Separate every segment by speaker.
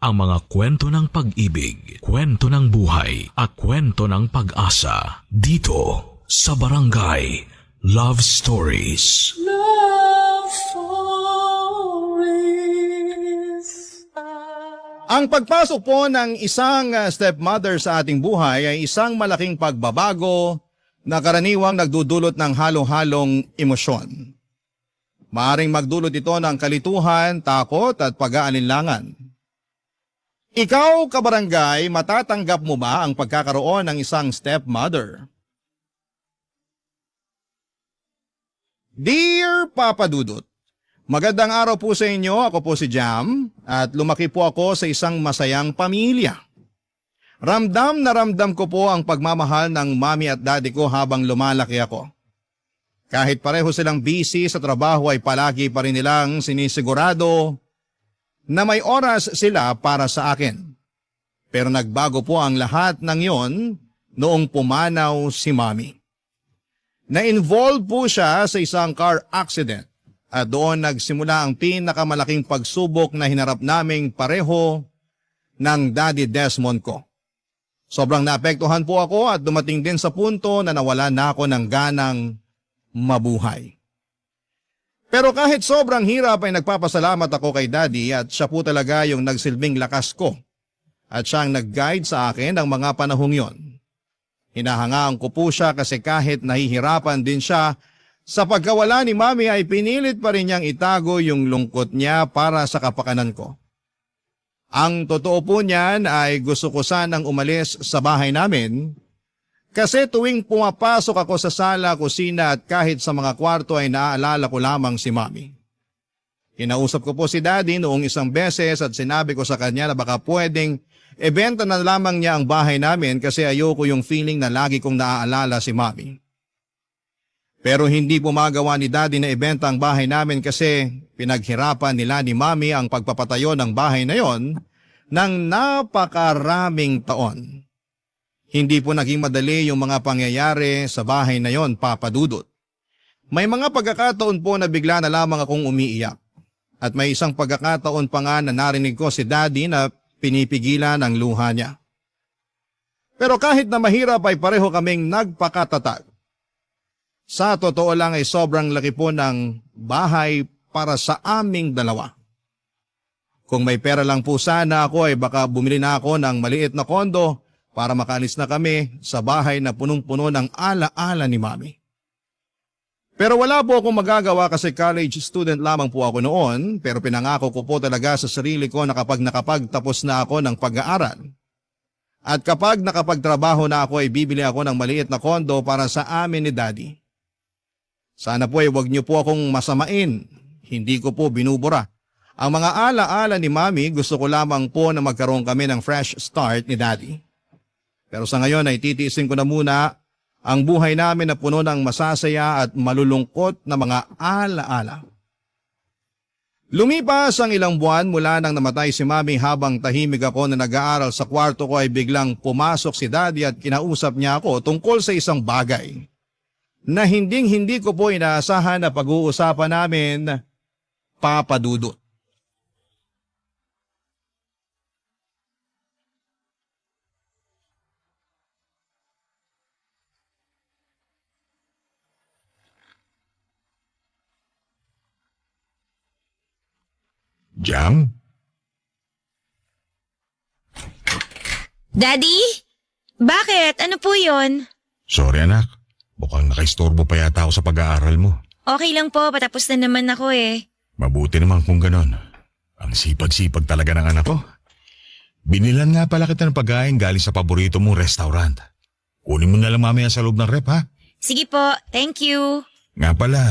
Speaker 1: ang mga kwento ng pag-ibig, kwento ng buhay at kwento ng pag-asa dito sa Barangay Love Stories.
Speaker 2: Love Stories.
Speaker 3: Ang pagpasok po ng isang stepmother sa ating buhay ay isang malaking pagbabago na karaniwang nagdudulot ng halo-halong emosyon. Maaring magdulot ito ng kalituhan, takot at pag-aalinlangan. Ikaw, kabarangay, matatanggap mo ba ang pagkakaroon ng isang stepmother? Dear Papa Dudut, magandang araw po sa inyo. Ako po si Jam at lumaki po ako sa isang masayang pamilya. Ramdam na ramdam ko po ang pagmamahal ng mami at daddy ko habang lumalaki ako. Kahit pareho silang busy sa trabaho ay palagi pa rin nilang sinisigurado na may oras sila para sa akin. Pero nagbago po ang lahat ng yon noong pumanaw si mami. Na-involve po siya sa isang car accident at doon nagsimula ang pinakamalaking pagsubok na hinarap naming pareho ng Daddy Desmond ko. Sobrang naapektuhan po ako at dumating din sa punto na nawala na ako ng ganang mabuhay. Pero kahit sobrang hirap ay nagpapasalamat ako kay Daddy at siya po talaga yung nagsilbing lakas ko at siyang nag-guide sa akin ng mga panahong yon. Hinahangaan ko po siya kasi kahit nahihirapan din siya sa pagkawala ni Mami ay pinilit pa rin niyang itago yung lungkot niya para sa kapakanan ko. Ang totoo po niyan ay gusto ko sanang umalis sa bahay namin kasi tuwing pumapasok ako sa sala, kusina at kahit sa mga kwarto ay naaalala ko lamang si Mami. Kinausap ko po si Daddy noong isang beses at sinabi ko sa kanya na baka pwedeng ibenta na lamang niya ang bahay namin kasi ayoko yung feeling na lagi kong naaalala si Mami. Pero hindi po magawa ni Daddy na ibenta ang bahay namin kasi pinaghirapan nila ni Mami ang pagpapatayo ng bahay na yon ng napakaraming taon. Hindi po naging madali yung mga pangyayari sa bahay na yon, Papa Dudut. May mga pagkakataon po na bigla na lamang akong umiiyak. At may isang pagkakataon pa nga na narinig ko si Daddy na pinipigilan ang luha niya. Pero kahit na mahirap ay pareho kaming nagpakatatag. Sa totoo lang ay sobrang laki po ng bahay para sa aming dalawa. Kung may pera lang po sana ako ay baka bumili na ako ng maliit na kondo para makaalis na kami sa bahay na punong-puno ng ala-ala ni Mami. Pero wala po akong magagawa kasi college student lamang po ako noon, pero pinangako ko po talaga sa sarili ko na kapag nakapagtapos na ako ng pag-aaral at kapag nakapagtrabaho na ako ay bibili ako ng maliit na kondo para sa amin ni Daddy. Sana po ay huwag niyo po akong masamain, hindi ko po binubura. Ang mga ala-ala ni Mami gusto ko lamang po na magkaroon kami ng fresh start ni Daddy. Pero sa ngayon ay titiisin ko na muna ang buhay namin na puno ng masasaya at malulungkot na mga ala-ala. Lumipas ang ilang buwan mula nang namatay si Mami habang tahimik ako na nag-aaral sa kwarto ko ay biglang pumasok si Daddy at kinausap niya ako tungkol sa isang bagay na hindi ko po inaasahan na pag-uusapan namin, Papa Dudut.
Speaker 4: Jam?
Speaker 5: Daddy? Bakit? Ano po yon?
Speaker 4: Sorry anak, mukhang nakaistorbo pa yata ako sa pag-aaral mo.
Speaker 5: Okay lang po, patapos na naman ako eh.
Speaker 4: Mabuti naman kung ganon. Ang sipag-sipag talaga ng anak ko. Binilan nga pala kita ng pagkain galing sa paborito mong restaurant. Kunin mo na lang mamaya sa loob ng rep ha?
Speaker 5: Sige po, thank you.
Speaker 4: Nga pala,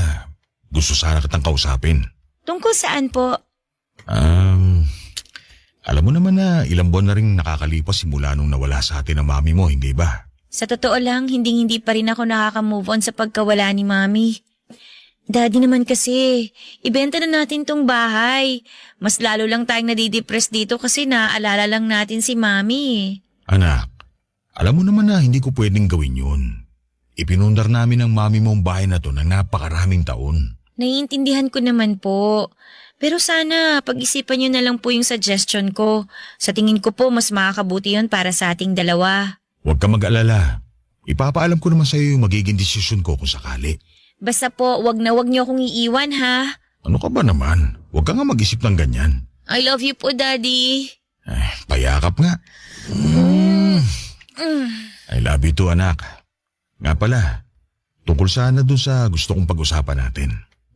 Speaker 4: gusto sana kitang kausapin.
Speaker 5: Tungkol saan po?
Speaker 4: Alam mo naman na ilang buwan na rin nakakalipas simula nung nawala sa atin ang mami mo, hindi ba?
Speaker 5: Sa totoo lang, hindi pa rin ako nakaka-move on sa pagkawala ni Mami. Daddy naman kasi, ibenta na natin tong bahay. Mas lalo lang tayong nadidepress dito kasi naaalala lang natin si Mami.
Speaker 4: Anak, alam mo naman na hindi ko pwedeng gawin yun. Ipinundar namin ng mami mo ang bahay na to ng napakaraming taon.
Speaker 5: Naiintindihan ko naman po. Pero sana pag-isipan niyo na lang po yung suggestion ko. Sa tingin ko po mas makakabuti yun para sa ating dalawa.
Speaker 4: Huwag ka mag-alala. Ipapaalam ko naman sa iyo yung magiging desisyon ko kung sakali.
Speaker 5: Basta po, wag niyo akong iiwan ha.
Speaker 4: Ano ka ba naman? Huwag ka nga mag-isip ng ganyan.
Speaker 5: I love you po, Daddy.
Speaker 4: Payakap nga. I love you too, anak. Nga pala, tungkol sana dun sa gusto kong pag-usapan natin.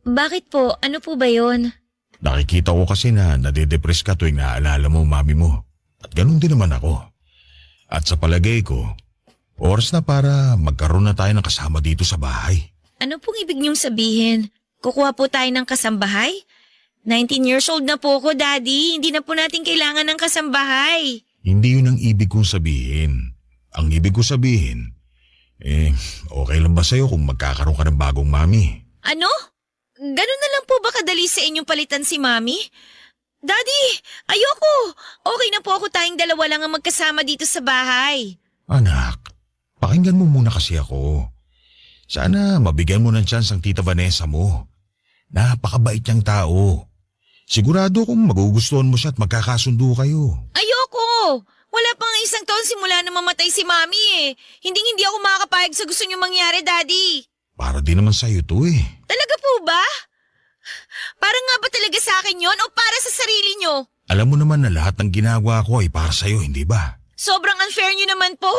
Speaker 5: Bakit po? Ano po ba yun?
Speaker 4: Nakikita ko kasi na nade-depress ka tuwing naaalala mo mami mo. At ganun din naman ako. At sa palagay ko, oras na para magkaroon na tayo ng kasama dito sa bahay.
Speaker 5: Ano pong ibig niyong sabihin? Kukuha po tayo ng kasambahay? 19 years old na po ako, Daddy. Hindi na po natin kailangan ng kasambahay.
Speaker 4: Hindi yun ang ibig kong sabihin. Ang ibig ko sabihin, okay lang ba sa'yo kung magkakaroon ka ng bagong mami?
Speaker 5: Ano? Ganun na lang po ba kadali sa inyong palitan si Mami? Daddy, ayoko. Okay na po ako tayong dalawa lang ang magkasama dito sa bahay.
Speaker 4: Anak, pakinggan mo muna kasi ako. Sana mabigyan mo ng chance ang tita Vanessa mo. Napakabait niyang tao. Sigurado kung magugustuhan mo siya at magkakasundo kayo.
Speaker 5: Ayoko! Wala pang isang taon simula na mamatay si Mami eh. Hindi ako makakapayag sa gusto niyo mangyari, Daddy.
Speaker 4: Para din naman sa'yo to eh.
Speaker 5: Talaga po ba? Parang nga ba talaga sa akin yon o para sa sarili niyo?
Speaker 4: Alam mo naman na lahat ng ginagawa ko ay para sa'yo, hindi ba?
Speaker 5: Sobrang unfair niyo naman po.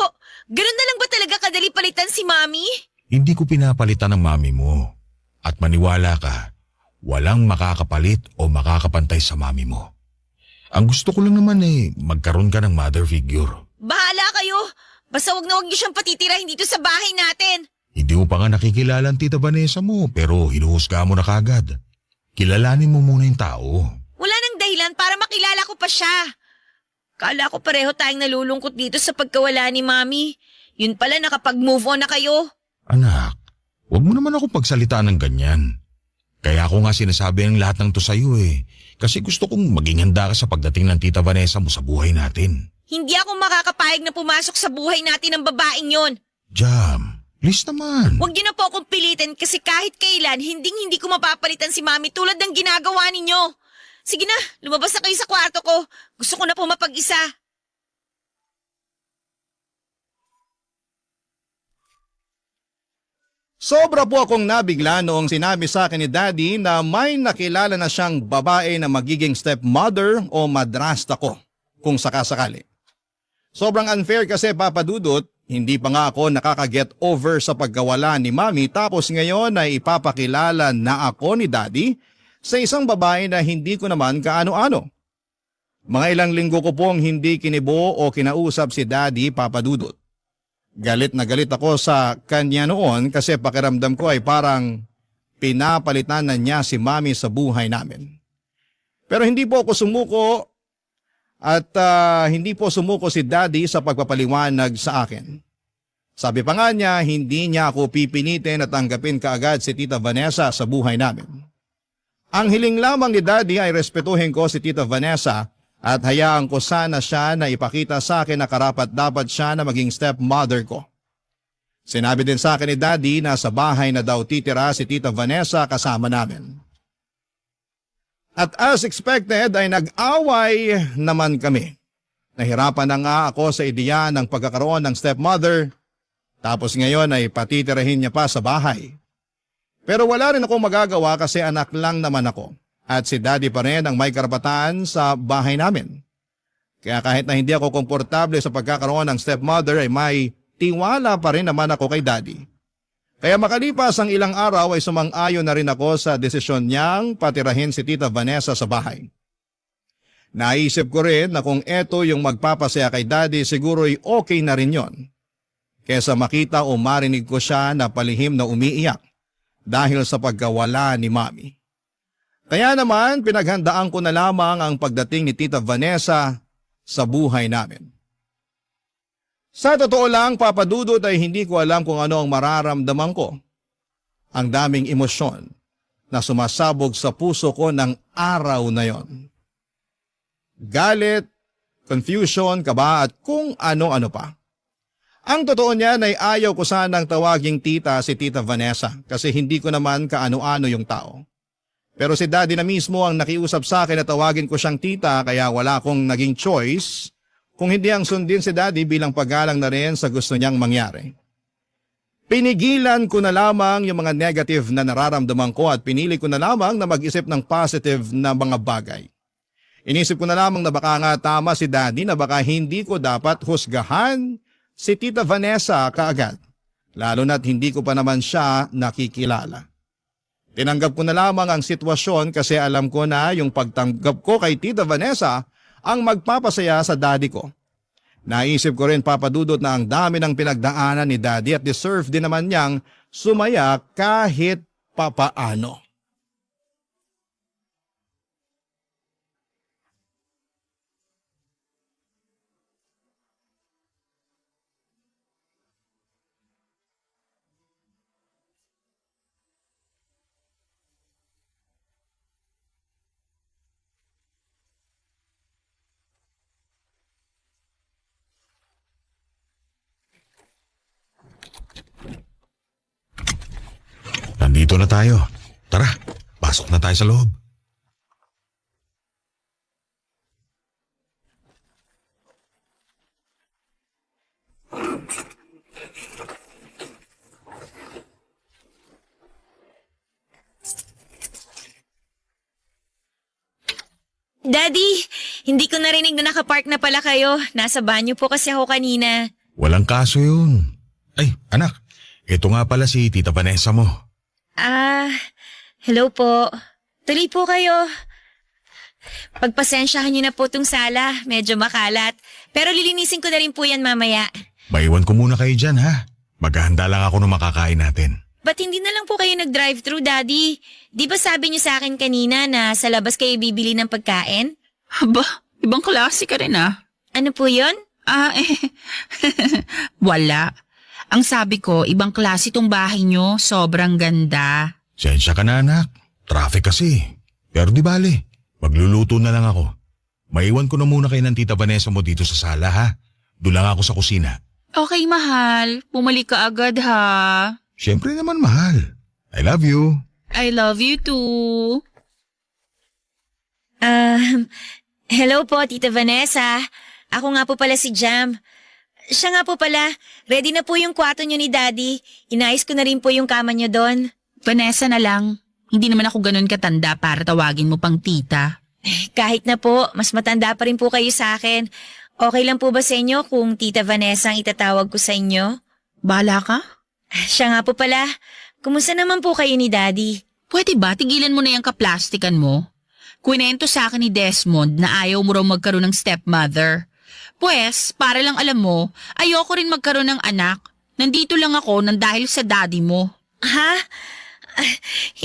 Speaker 5: Ganun na lang ba talaga kadali palitan si Mami?
Speaker 4: Hindi ko pinapalitan ng mami mo. At maniwala ka, walang makakapalit o makakapantay sa mami mo. Ang gusto ko lang naman magkaroon ka ng mother figure.
Speaker 5: Bahala kayo. Basta wag na wag niyo siyang patitirahin dito sa bahay natin.
Speaker 4: Hindi mo pa nga nakikilala ang tita Vanessa mo pero hinuhusga mo na kagad. Kilalanin mo muna yung tao.
Speaker 5: Wala nang dahilan para makilala ko pa siya. Kala ko pareho tayong nalulungkot dito sa pagkawala ni Mami. Yun pala nakapag-move on na kayo.
Speaker 4: Anak, huwag mo naman ako pagsalitaan ng ganyan. Kaya ako nga sinasabi ang lahat ng to sa'yo eh. Kasi gusto kong maging handa ka sa pagdating ng tita Vanessa mo sa buhay natin.
Speaker 5: Hindi ako makakapayag na pumasok sa buhay natin ng babaeng yon.
Speaker 4: Jam, please naman.
Speaker 5: Huwag niyo na po akong pilitin kasi kahit kailan, hindi ko mapapalitan si Mami tulad ng ginagawa ninyo. Sige na, lumabas na kayo sa kwarto ko. Gusto ko na po mapag-isa.
Speaker 3: Sobra po akong nabigla noong sinabi sa akin ni Daddy na may nakilala na siyang babae na magiging stepmother o madrasta ko kung sakasakali. Sobrang unfair kasi Papa Dudut, hindi pa nga ako nakaka-get over sa pagkawala ni Mami tapos ngayon ay ipapakilala na ako ni Daddy sa isang babae na hindi ko naman kaano-ano. Mga ilang linggo ko pong hindi kinibo o kinausap si Daddy, Papa Dudut. Galit na galit ako sa kanya noon kasi pakiramdam ko ay parang pinapalitan na niya si Mami sa buhay namin. Pero hindi po ako sumuko at hindi po sumuko si Daddy sa pagpapaliwanag sa akin. Sabi pa nga niya, hindi niya ako pipinitin at tanggapin kaagad si Tita Vanessa sa buhay namin. Ang hiling lamang ni Daddy ay respetuhin ko si Tita Vanessa at hayaan ko sana siya na ipakita sa akin na karapat-dapat siya na maging stepmother ko. Sinabi din sa akin ni Daddy na sa bahay na daw titira si Tita Vanessa kasama namin. At as expected ay nag-away naman kami. Nahirapan na nga ako sa ideya ng pagkakaroon ng stepmother tapos ngayon ay patitirahin niya pa sa bahay. Pero wala rin akong magagawa kasi anak lang naman ako. At si Daddy pa rin ang may karapatan sa bahay namin. Kaya kahit na hindi ako komportable sa pagkakaroon ng stepmother ay may tiwala pa rin naman ako kay Daddy. Kaya makalipas ang ilang araw ay sumang-ayon na rin ako sa desisyon niyang patirahin si Tita Vanessa sa bahay. Naisip ko rin na kung eto yung magpapasaya kay Daddy siguro ay okay na rin yon. Kesa makita o marinig ko siya na palihim na umiiyak dahil sa pagkawala ni Mami. Kaya naman pinaghandaan ko na lamang ang pagdating ni Tita Vanessa sa buhay namin. Sa totoo lang, Papa Dudut, ay hindi ko alam kung ano ang mararamdaman ko. Ang daming emosyon na sumasabog sa puso ko ng araw na yon. Galit, confusion, kaba at kung ano-ano pa. Ang totoo niyan ay ayaw ko sanang tawaging tita si Tita Vanessa kasi hindi ko naman kaano-ano yung tao. Pero si Daddy na mismo ang nakiusap sa akin na tawagin ko siyang tita kaya wala akong naging choice kung hindi ang sundin si Daddy bilang paggalang na rin sa gusto niyang mangyari. Pinigilan ko na lamang yung mga negative na nararamdaman ko at pinili ko na lamang na mag-isip ng positive na mga bagay. Inisip ko na lamang na baka nga tama si Daddy na baka hindi ko dapat husgahan si Tita Vanessa kaagad, lalo na't hindi ko pa naman siya nakikilala. Tinanggap ko na lamang ang sitwasyon kasi alam ko na yung pagtanggap ko kay Tita Vanessa ang magpapasaya sa daddy ko. Naisip ko rin papadudot na ang dami ng pinagdaanan ni Daddy at deserve din naman niyang sumaya kahit papaano.
Speaker 4: Nandito na tayo. Tara, pasok na tayo sa loob.
Speaker 5: Daddy, hindi ko narinig na nakapark na pala kayo. Nasa banyo po kasi ako kanina.
Speaker 4: Walang kaso yun. Ay, anak, ito nga pala si Tita Vanessa mo.
Speaker 5: Hello po. Tuloy po kayo. Pagpasensyahan niyo na po tong sala. Medyo makalat. Pero lilinisin ko na rin po yan mamaya.
Speaker 4: Maiwan ko muna kayo dyan, ha? Maghahanda lang ako ng makakain natin.
Speaker 5: Ba't hindi na lang po kayo nag-drive-thru, Daddy? Di ba sabi niyo sa akin kanina na sa labas kayo bibili ng pagkain?
Speaker 6: Aba, ibang klase ka rin ah.
Speaker 5: Ano po yun?
Speaker 6: Wala. Ang sabi ko, ibang klase tong bahay nyo, sobrang ganda.
Speaker 4: Sensya ka na, anak. Traffic kasi. Pero di bale, magluluto na lang ako. Maiwan ko na muna kayo ng Tita Vanessa mo dito sa sala, ha? Doon lang ako sa kusina.
Speaker 6: Okay, mahal. Bumalik ka agad ha.
Speaker 4: Siyempre naman, mahal. I love you.
Speaker 6: I love you too.
Speaker 5: Hello po, Tita Vanessa. Ako nga po pala si Jam. Siya nga po pala, ready na po yung kwarto niyo ni Daddy. Inayos ko na rin po yung kama niyo doon.
Speaker 6: Vanessa na lang. Hindi naman ako ganun katanda para tawagin mo pang tita.
Speaker 5: Kahit na po, mas matanda pa rin po kayo sa akin. Okay lang po ba sa inyo kung Tita Vanessa ang itatawag ko sa inyo?
Speaker 6: Bahala ka?
Speaker 5: Siya nga po pala, kumusta naman po kayo ni Daddy?
Speaker 6: Pwede ba tigilan mo na yung kaplastikan mo? Kwento sa akin ni Desmond na ayaw mo raw magkaroon ng stepmother. Pues, para lang alam mo, ayoko rin magkaroon ng anak. Nandito lang ako nang dahil sa daddy mo.
Speaker 5: Ha?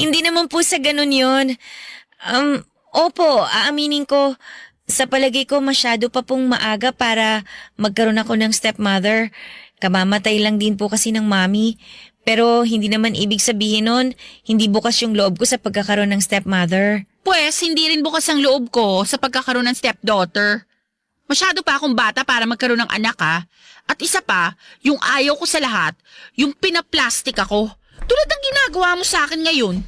Speaker 5: Hindi naman po sa ganun yun. Opo, aaminin ko. Sa palagay ko masyado pa pong maaga para magkaroon ako ng stepmother. Kamamatay lang din po kasi ng mami. Pero hindi naman ibig sabihin nun, hindi bukas yung loob ko sa pagkakaroon ng stepmother.
Speaker 6: Pues, hindi rin bukas ang loob ko sa pagkakaroon ng stepdaughter. Masyado pa akong bata para magkaroon ng anak ha. At isa pa, yung ayaw ko sa lahat, yung pinaplastic ako. Tulad ng ginagawa mo sa akin ngayon.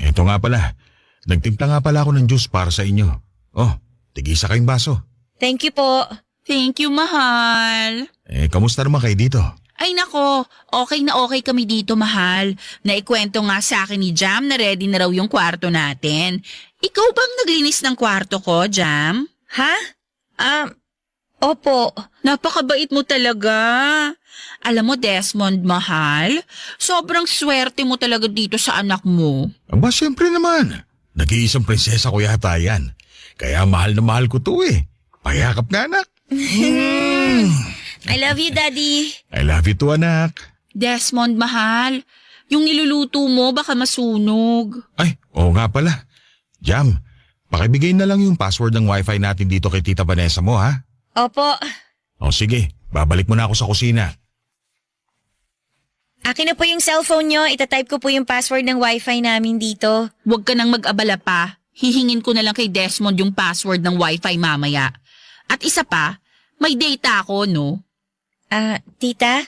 Speaker 4: Ito nga pala. Nagtimpla nga pala ako ng juice para sa inyo. Oh, tigisa kayong baso.
Speaker 5: Thank you po.
Speaker 6: Thank you, mahal.
Speaker 4: Kamusta naman kayo dito?
Speaker 6: Ay nako, okay na okay kami dito, mahal. Naikwento nga sa akin ni Jam na ready na raw yung kwarto natin. Ikaw bang naglinis ng kwarto ko, Jam?
Speaker 5: Ha? Opo.
Speaker 6: Napakabait mo talaga. Alam mo, Desmond, mahal, sobrang swerte mo talaga dito sa anak mo.
Speaker 4: Aba, siyempre naman. Nag-iisang prinsesa ko yata yan. Kaya mahal na mahal ko to eh. Payakap nga, anak.
Speaker 5: I love you, Daddy.
Speaker 4: I love you too, anak.
Speaker 6: Desmond, mahal, yung niluluto mo baka masunog.
Speaker 4: Ay, oo nga pala. Jam, pakibigay na lang yung password ng wifi natin dito kay Tita Vanessa mo, ha?
Speaker 5: Opo.
Speaker 4: O sige, babalik mo na ako sa kusina.
Speaker 5: Akin na po yung cellphone nyo. Itatype ko po yung password ng wifi namin dito.
Speaker 6: Huwag ka nang mag-abala pa. Hihingin ko na lang kay Desmond yung password ng wifi mamaya. At isa pa, may data ako, no?
Speaker 5: Tita,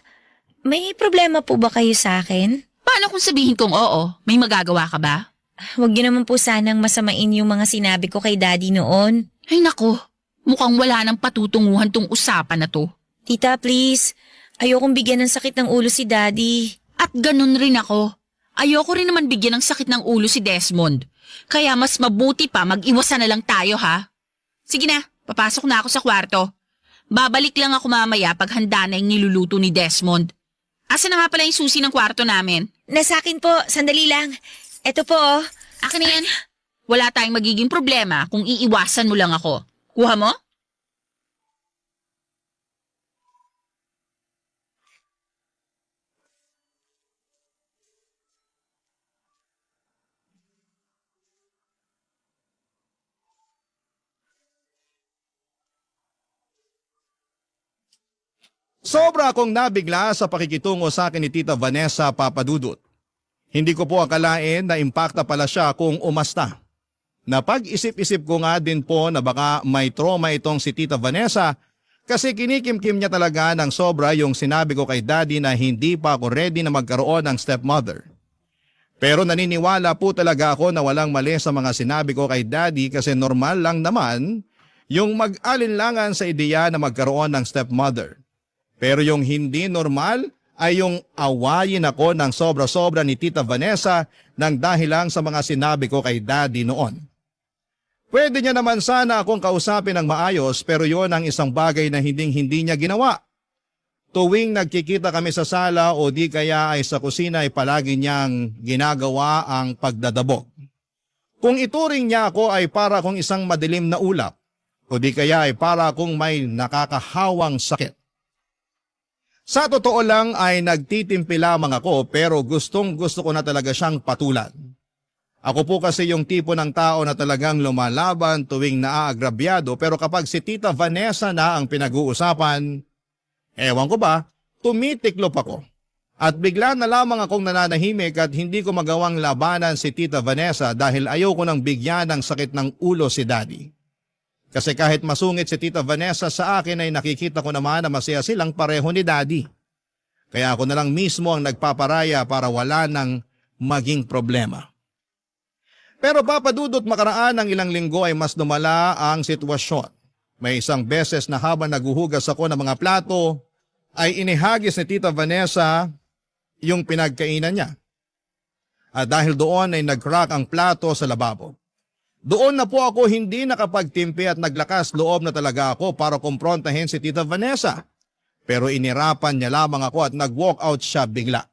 Speaker 5: may problema po ba kayo sa akin?
Speaker 6: Paano kung sabihin kong oo? May magagawa ka ba?
Speaker 5: Huwag niyo naman po sanang masamain yung mga sinabi ko kay Daddy noon.
Speaker 6: Ay nako, mukhang wala nang patutunguhan tong usapan na to.
Speaker 5: Tita, please. Ayokong bigyan ng sakit ng ulo si Daddy.
Speaker 6: At ganun rin ako. Ayoko rin naman bigyan ng sakit ng ulo si Desmond. Kaya mas mabuti pa mag-iwasan na lang tayo ha. Sige na, papasok na ako sa kwarto. Babalik lang ako mamaya pag handa na yung niluluto ni Desmond. Asa na nga pala yung susi ng kwarto namin?
Speaker 5: Nasa akin po, sandali lang. Eto po oh.
Speaker 6: Akin na yan. Wala tayong magiging problema kung iiwasan mo lang ako. Kuha mo?
Speaker 3: Sobra akong nabigla sa pakikitungo sa akin ni Tita Vanessa Papadudut. Hindi ko po akalain na impacta pala siya kung umasta. Napag-isip-isip ko nga din po na baka may trauma itong si Tita Vanessa kasi kinikimkim niya talaga ng sobra yung sinabi ko kay Daddy na hindi pa ako ready na magkaroon ng stepmother. Pero naniniwala po talaga ako na walang mali sa mga sinabi ko kay Daddy kasi normal lang naman yung mag-alinlangan sa ideya na magkaroon ng stepmother. Pero yung hindi normal ay yung awayin ako ng sobra-sobra ni Tita Vanessa nang dahil lang sa mga sinabi ko kay Daddy noon. Pwede niya naman sana akong kausapin ng maayos pero yon ang isang bagay na hindi niya ginawa. Tuwing nagkikita kami sa sala o di kaya ay sa kusina ay palagi niyang ginagawa ang pagdadabog. Kung ituring niya ako ay para akong isang madilim na ulap o di kaya ay para akong may nakakahawang sakit. Sa totoo lang ay nagtitimpi lamang ako pero gustong gusto ko na talaga siyang patulan. Ako po kasi yung tipo ng tao na talagang lumalaban tuwing naaagrabyado pero kapag si Tita Vanessa na ang pinag-uusapan, ewan ko ba, tumitiklop ako. At bigla na lamang akong nananahimik at hindi ko magawang labanan si Tita Vanessa dahil ayoko nang bigyan ng sakit ng ulo si Daddy. Kasi kahit masungit si Tita Vanessa sa akin ay nakikita ko naman na masaya silang pareho ni Daddy. Kaya ako na lang mismo ang nagpaparaya para wala nang maging problema. Pero Papadudot, makaraan ng ilang linggo ay mas lumala ang sitwasyon. May isang beses na habang naguhugas ako ng mga plato ay inihagis ni Tita Vanessa yung pinagkainan niya. At dahil doon ay nag-crack ang plato sa lababo. Doon na po ako hindi nakapagtimpi at naglakas loob na talaga ako para kumprontahin si Tita Vanessa. Pero inirapan niya lamang ako at nag-walk out siya bigla.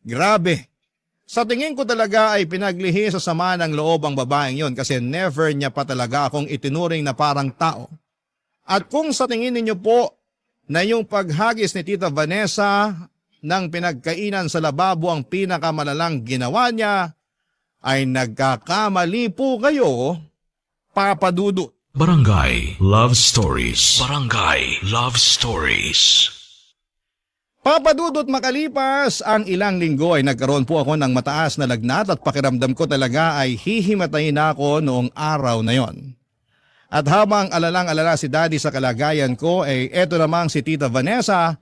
Speaker 3: Grabe. Sa tingin ko talaga ay pinaglihi sa sama ng loob ang babaeng yon kasi never niya pa talaga akong itinuring na parang tao. At kung sa tingin ninyo po na yung paghagis ni Tita Vanessa ng pinagkainan sa lababo ang pinakamalalang ginawa niya, ay nagkakamali po kayo, Papadudut.
Speaker 1: Barangay Love Stories. Barangay Love Stories.
Speaker 3: Papadudot, makalipas ang ilang linggo ay nagkaroon po ako ng mataas na lagnat at pakiramdam ko talaga ay hihimatayin na ako noong araw na yon. At habang alalang-alala si Daddy sa kalagayan ko ay eto namang si Tita Vanessa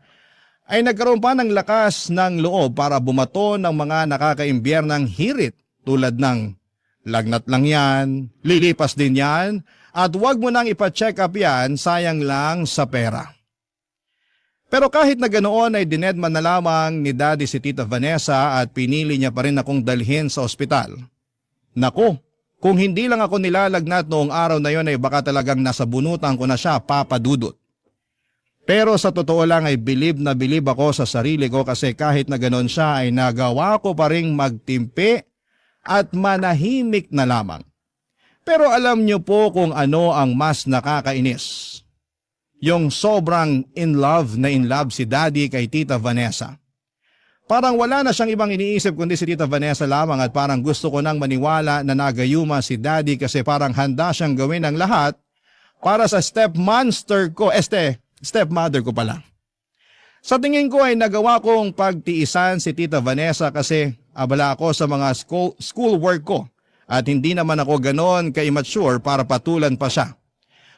Speaker 3: ay nagkaroon pa ng lakas ng loob para bumato ng mga nakakaimbyernang hirit tulad ng lagnat lang yan, lilipas din yan at huwag mo nang ipa-check up yan, sayang lang sa pera. Pero kahit na ganoon ay dinedman na lamang ni Daddy si Tita Vanessa at pinili niya pa rin akong dalhin sa ospital. Naku, kung hindi lang ako nilalagnat noong araw na yon ay baka talagang nasa bunutan ko na siya, Papadudot. Pero sa totoo lang ay bilib na bilib ako sa sarili ko kasi kahit na ganoon siya ay nagawa ko pa ring magtimpi at manahimik na lamang. Pero alam niyo po kung ano ang mas nakakainis. Yung sobrang in love si Daddy kay Tita Vanessa. Parang wala na siyang ibang iniisip kundi si Tita Vanessa lamang at parang gusto ko nang maniwala na nagayuma si Daddy kasi parang handa siyang gawin ang lahat para sa stepmother ko pala. Sa tingin ko ay nagawa kong pagtiisan si Tita Vanessa kasi abala ako sa mga school work ko at hindi naman ako ganon ka-immature para patulan pa siya.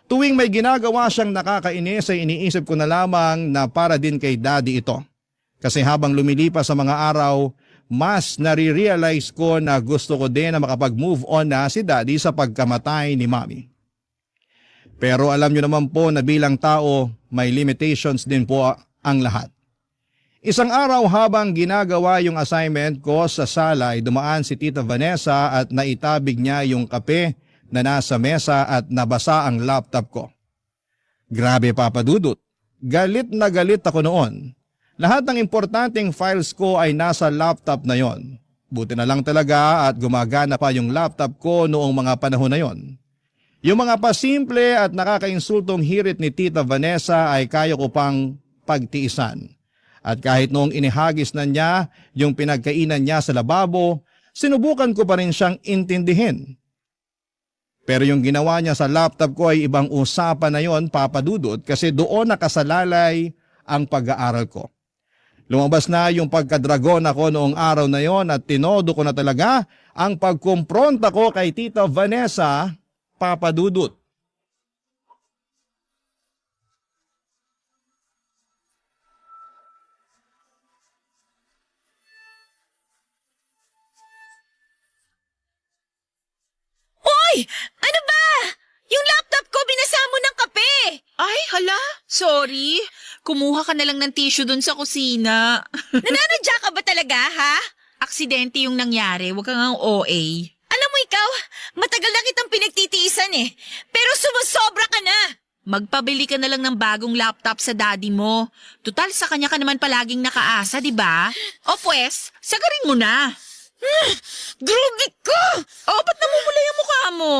Speaker 3: Tuwing may ginagawa siyang nakakainis ay iniisip ko na lamang na para din kay Daddy ito. Kasi habang lumilipas sa mga araw, mas nare-realize ko na gusto ko din na makapag-move on na si Daddy sa pagkamatay ni Mommy. Pero alam nyo naman po na bilang tao, may limitations din po ang lahat. Isang araw habang ginagawa yung assignment ko sa sala ay dumaan si Tita Vanessa at naitabig niya yung kape na nasa mesa at nabasa ang laptop ko. Grabe Papa Dudut, galit na galit ako noon. Lahat ng importanteng files ko ay nasa laptop na yon. Buti na lang talaga at gumagana pa yung laptop ko noong mga panahon na yon. Yung mga pasimple at nakakainsultong hirit ni Tita Vanessa ay kaya ko pang pagtiisan. At kahit noong inihagis na niya yung pinagkainan niya sa lababo, sinubukan ko pa rin siyang intindihin. Pero yung ginawa niya sa laptop ko ay ibang usapan na yon, Papa Dudut, kasi doon nakasalalay ang pag-aaral ko. Lumabas na yung pagkadragon ako noong araw na yon at tinodo ko na talaga ang pagkumpronta ko kay Tita Vanessa, Papa Dudut.
Speaker 5: Hoy! Ano ba? Yung laptop ko binasa mo ng kape!
Speaker 6: Ay, hala, sorry. Kumuha ka na lang ng tissue dun sa kusina.
Speaker 5: Nananadya ka ba talaga, ha?
Speaker 6: Aksidente yung nangyari, wag kang ang OA.
Speaker 5: Alam mo ikaw, matagal na kitang pinagtitiisan eh. Pero sumusobra ka na.
Speaker 6: Magpabili ka na lang ng bagong laptop sa daddy mo. Tutal sa kanya ka naman palaging nakaasa, di ba? O pues, sagarin mo na.
Speaker 5: Grabe ka!
Speaker 6: O, ba't namumulay ang mukha mo?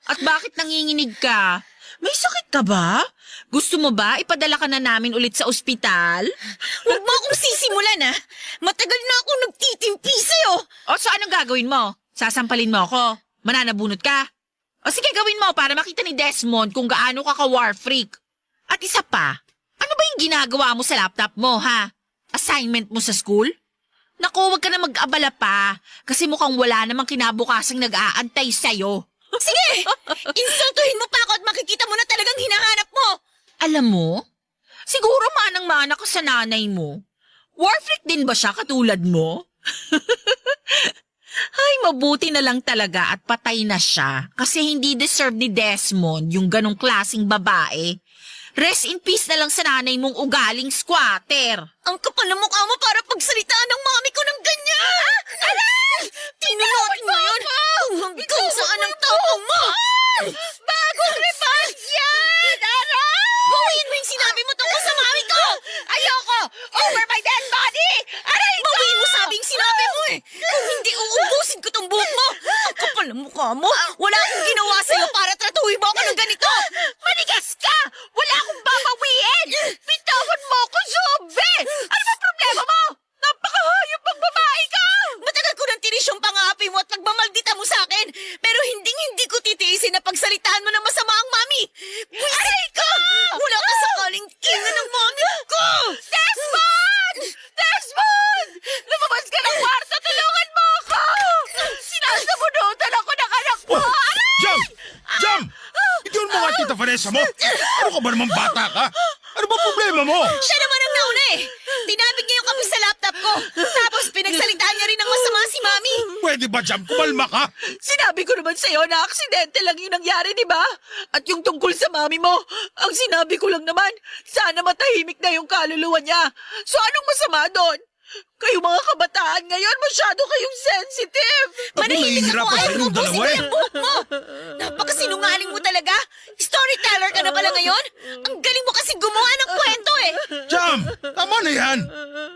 Speaker 6: At bakit nanginginig ka? May sakit ka ba? Gusto mo ba ipadala ka na namin ulit sa ospital?
Speaker 5: Huwag mo akong sisimulan, ha? Matagal na akong nagtitimpi sa'yo.
Speaker 6: O, so anong gagawin mo? Sasampalin mo ako? Mananabunot ka? O sige, gawin mo para makita ni Desmond kung gaano ka ka-war freak. At isa pa, ano ba yung ginagawa mo sa laptop mo, ha? Assignment mo sa school? Naku, wag ka na mag-abala pa kasi mukhang wala namang kinabukasang nag-aantay sa'yo.
Speaker 5: Sige! Insultuhin mo pa ako at makikita mo na talagang hinahanap mo.
Speaker 6: Alam mo, siguro manang-mana ka sa nanay mo. War freak din ba siya katulad mo? Ay, mabuti na lang talaga at patay na siya kasi hindi deserve ni Desmond yung ganong klaseng babae. Rest in peace na lang sa nanay mong ugaling squatter.
Speaker 5: Ang kapal ng mukha mo para pagsalitaan ng mami ko ng ganyan! Aray! Tinulotin mo yun kung hanggang saan ang tapang mo!
Speaker 6: Bagong revenge yan! Aray!
Speaker 5: Bawiin mo yung sinabi mo tungkol sa mami ko!
Speaker 6: Ayoko! Over my dead body! Aray ko!
Speaker 5: Bawiin mo sabing sinabi mo eh! Kung hindi uubusin ko tong buhok mo! Ang kapal ng mukha mo! Wala akong ginawa sa'yo para tratuhin mo ako ng ganito!
Speaker 6: Manigas ka! Wala akong babawiin! Bitawan mo ako, Zombie! Ano ba problema mo? Napakahayop pang babae ka!
Speaker 5: Matagal ko nang tinis yung pang-aapi mo at pagmamaldita mo sa akin! Pero hindi ko titiisin na pagsalitaan mo ng masama ang mami! Buisit ka! Wala ka sakaling kinga ng mami ko!
Speaker 6: Desmond! Desmond! Lumabas ka ng kwarto! Tulungan mo ako! Sinasabunutan ako ng anak mo!
Speaker 4: Jam! Jam! Itiyon mo nga Tita Vanessa mo! Ano ka ba naman bata ka? Ano ba problema mo?
Speaker 5: Siya naman ang nauna eh! Tinabig niya yung kape sa laptop ko! Tapos pinagsalitaan niya rin ng masama si mami!
Speaker 4: Pwede ba, Jam? Kumalma ka?
Speaker 6: Sinabi ko naman sa'yo na aksidente lang yung nangyari, di ba? At yung tungkol sa mami mo, ang sinabi ko lang naman, sana matahimik na yung kaluluwa niya. So anong masama doon? Kayo mga kabataan ngayon, masyado kayong sensitive.
Speaker 5: Manahimik ako,
Speaker 4: nahihirapan
Speaker 5: ayaw
Speaker 4: sa
Speaker 5: mo
Speaker 4: inyong
Speaker 5: ubusin
Speaker 4: dalawa
Speaker 5: ko
Speaker 4: eh.
Speaker 5: yung buhok mo! Napakasinungaling mo talaga! Storyteller ka na pala ngayon? Ang galing mo kasi gumawa ng kwento eh!
Speaker 4: Jam! Tama na yan!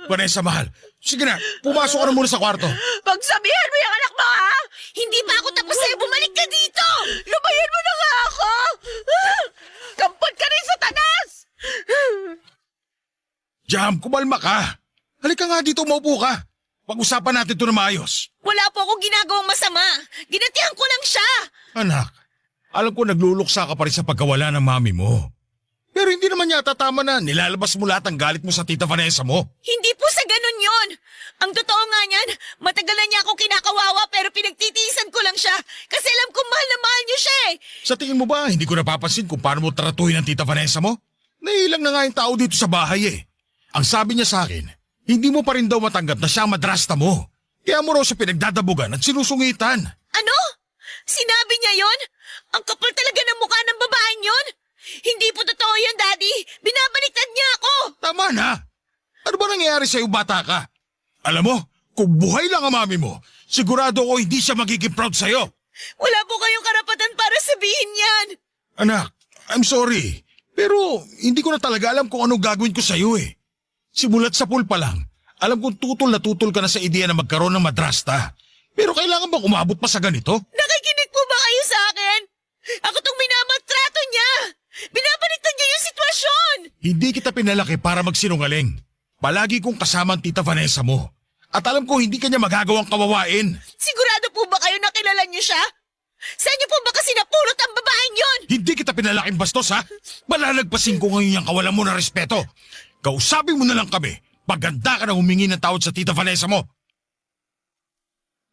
Speaker 4: Vanessa, mahal. Sige na, pumasok ka na muna sa kwarto.
Speaker 6: Pagsabihan mo yung anak mo, ha?
Speaker 5: Hindi pa ako tapos sa'yo, bumalik ka dito!
Speaker 6: Lumayan mo na nga ako! Kampot ka rin sa tanas!
Speaker 4: Jam, kumalma ka. Halika nga dito, maupo ka. Pag-usapan natin ito na maayos.
Speaker 5: Wala po akong ginagawang masama. Ginatihan ko lang siya.
Speaker 4: Anak, alam ko nagluluksa ka pa rin sa pagkawala ng mami mo. Pero hindi naman yata tama na nilalabas mo lahat ng galit mo sa Tita Vanessa mo.
Speaker 5: Hindi po sa ganun yon. Ang totoo nga niyan, matagal na niya akong kinakawawa pero pinagtitiisan ko lang siya. Kasi alam kong mahal na mahal niyo siya eh.
Speaker 4: Sa tingin mo ba, hindi ko napapansin kung paano mo tratuhin ang Tita Vanessa mo? Nailang na nga yung tao dito sa bahay eh. Ang sabi niya sa akin, hindi mo pa rin daw matanggap na siya ang madrasta mo. Kaya mo raw siya pinagdadabugan at sinusungitan.
Speaker 5: Ano? Sinabi niya yon? Ang kapal talaga ng mukha ng babaeng yon. Hindi po totoo yun, Daddy. Binabaliktad niya ako.
Speaker 4: Tama na! Ano ba nangyayari sa'yo, bata ka? Alam mo, kung buhay lang ang mami mo, sigurado ko hindi siya magiging proud sa'yo.
Speaker 5: Wala po kayong karapatan para sabihin yan.
Speaker 4: Anak, I'm sorry. Pero hindi ko na talaga alam kung anong gagawin ko sa'yo eh. Simulat sa pool pa lang, alam kong tutol na tutol ka na sa ideya na magkaroon ng madrasta. Pero kailangan bang umabot pa sa ganito?
Speaker 5: Nakikinig po ba kayo sa akin? Ako tong minamaltrato niya. Binabaliktad niya yung sitwasyon.
Speaker 4: Hindi kita pinalaki para magsinungaling. Palagi kong kasama ang tita Vanessa mo. At alam ko hindi kanya magagawang kawawain.
Speaker 5: Sigurado po ba kayo na kilala niyo siya? Saan niyo po ba kasi napulot ang babaeng yon?
Speaker 4: Hindi kita pinalaking bastos ha. Malalagpasin ko ngayon yung kawalan mo ng respeto. Kausapin mo na lang kami. Paganda ka na humingi ng tawad sa tita Vanessa mo.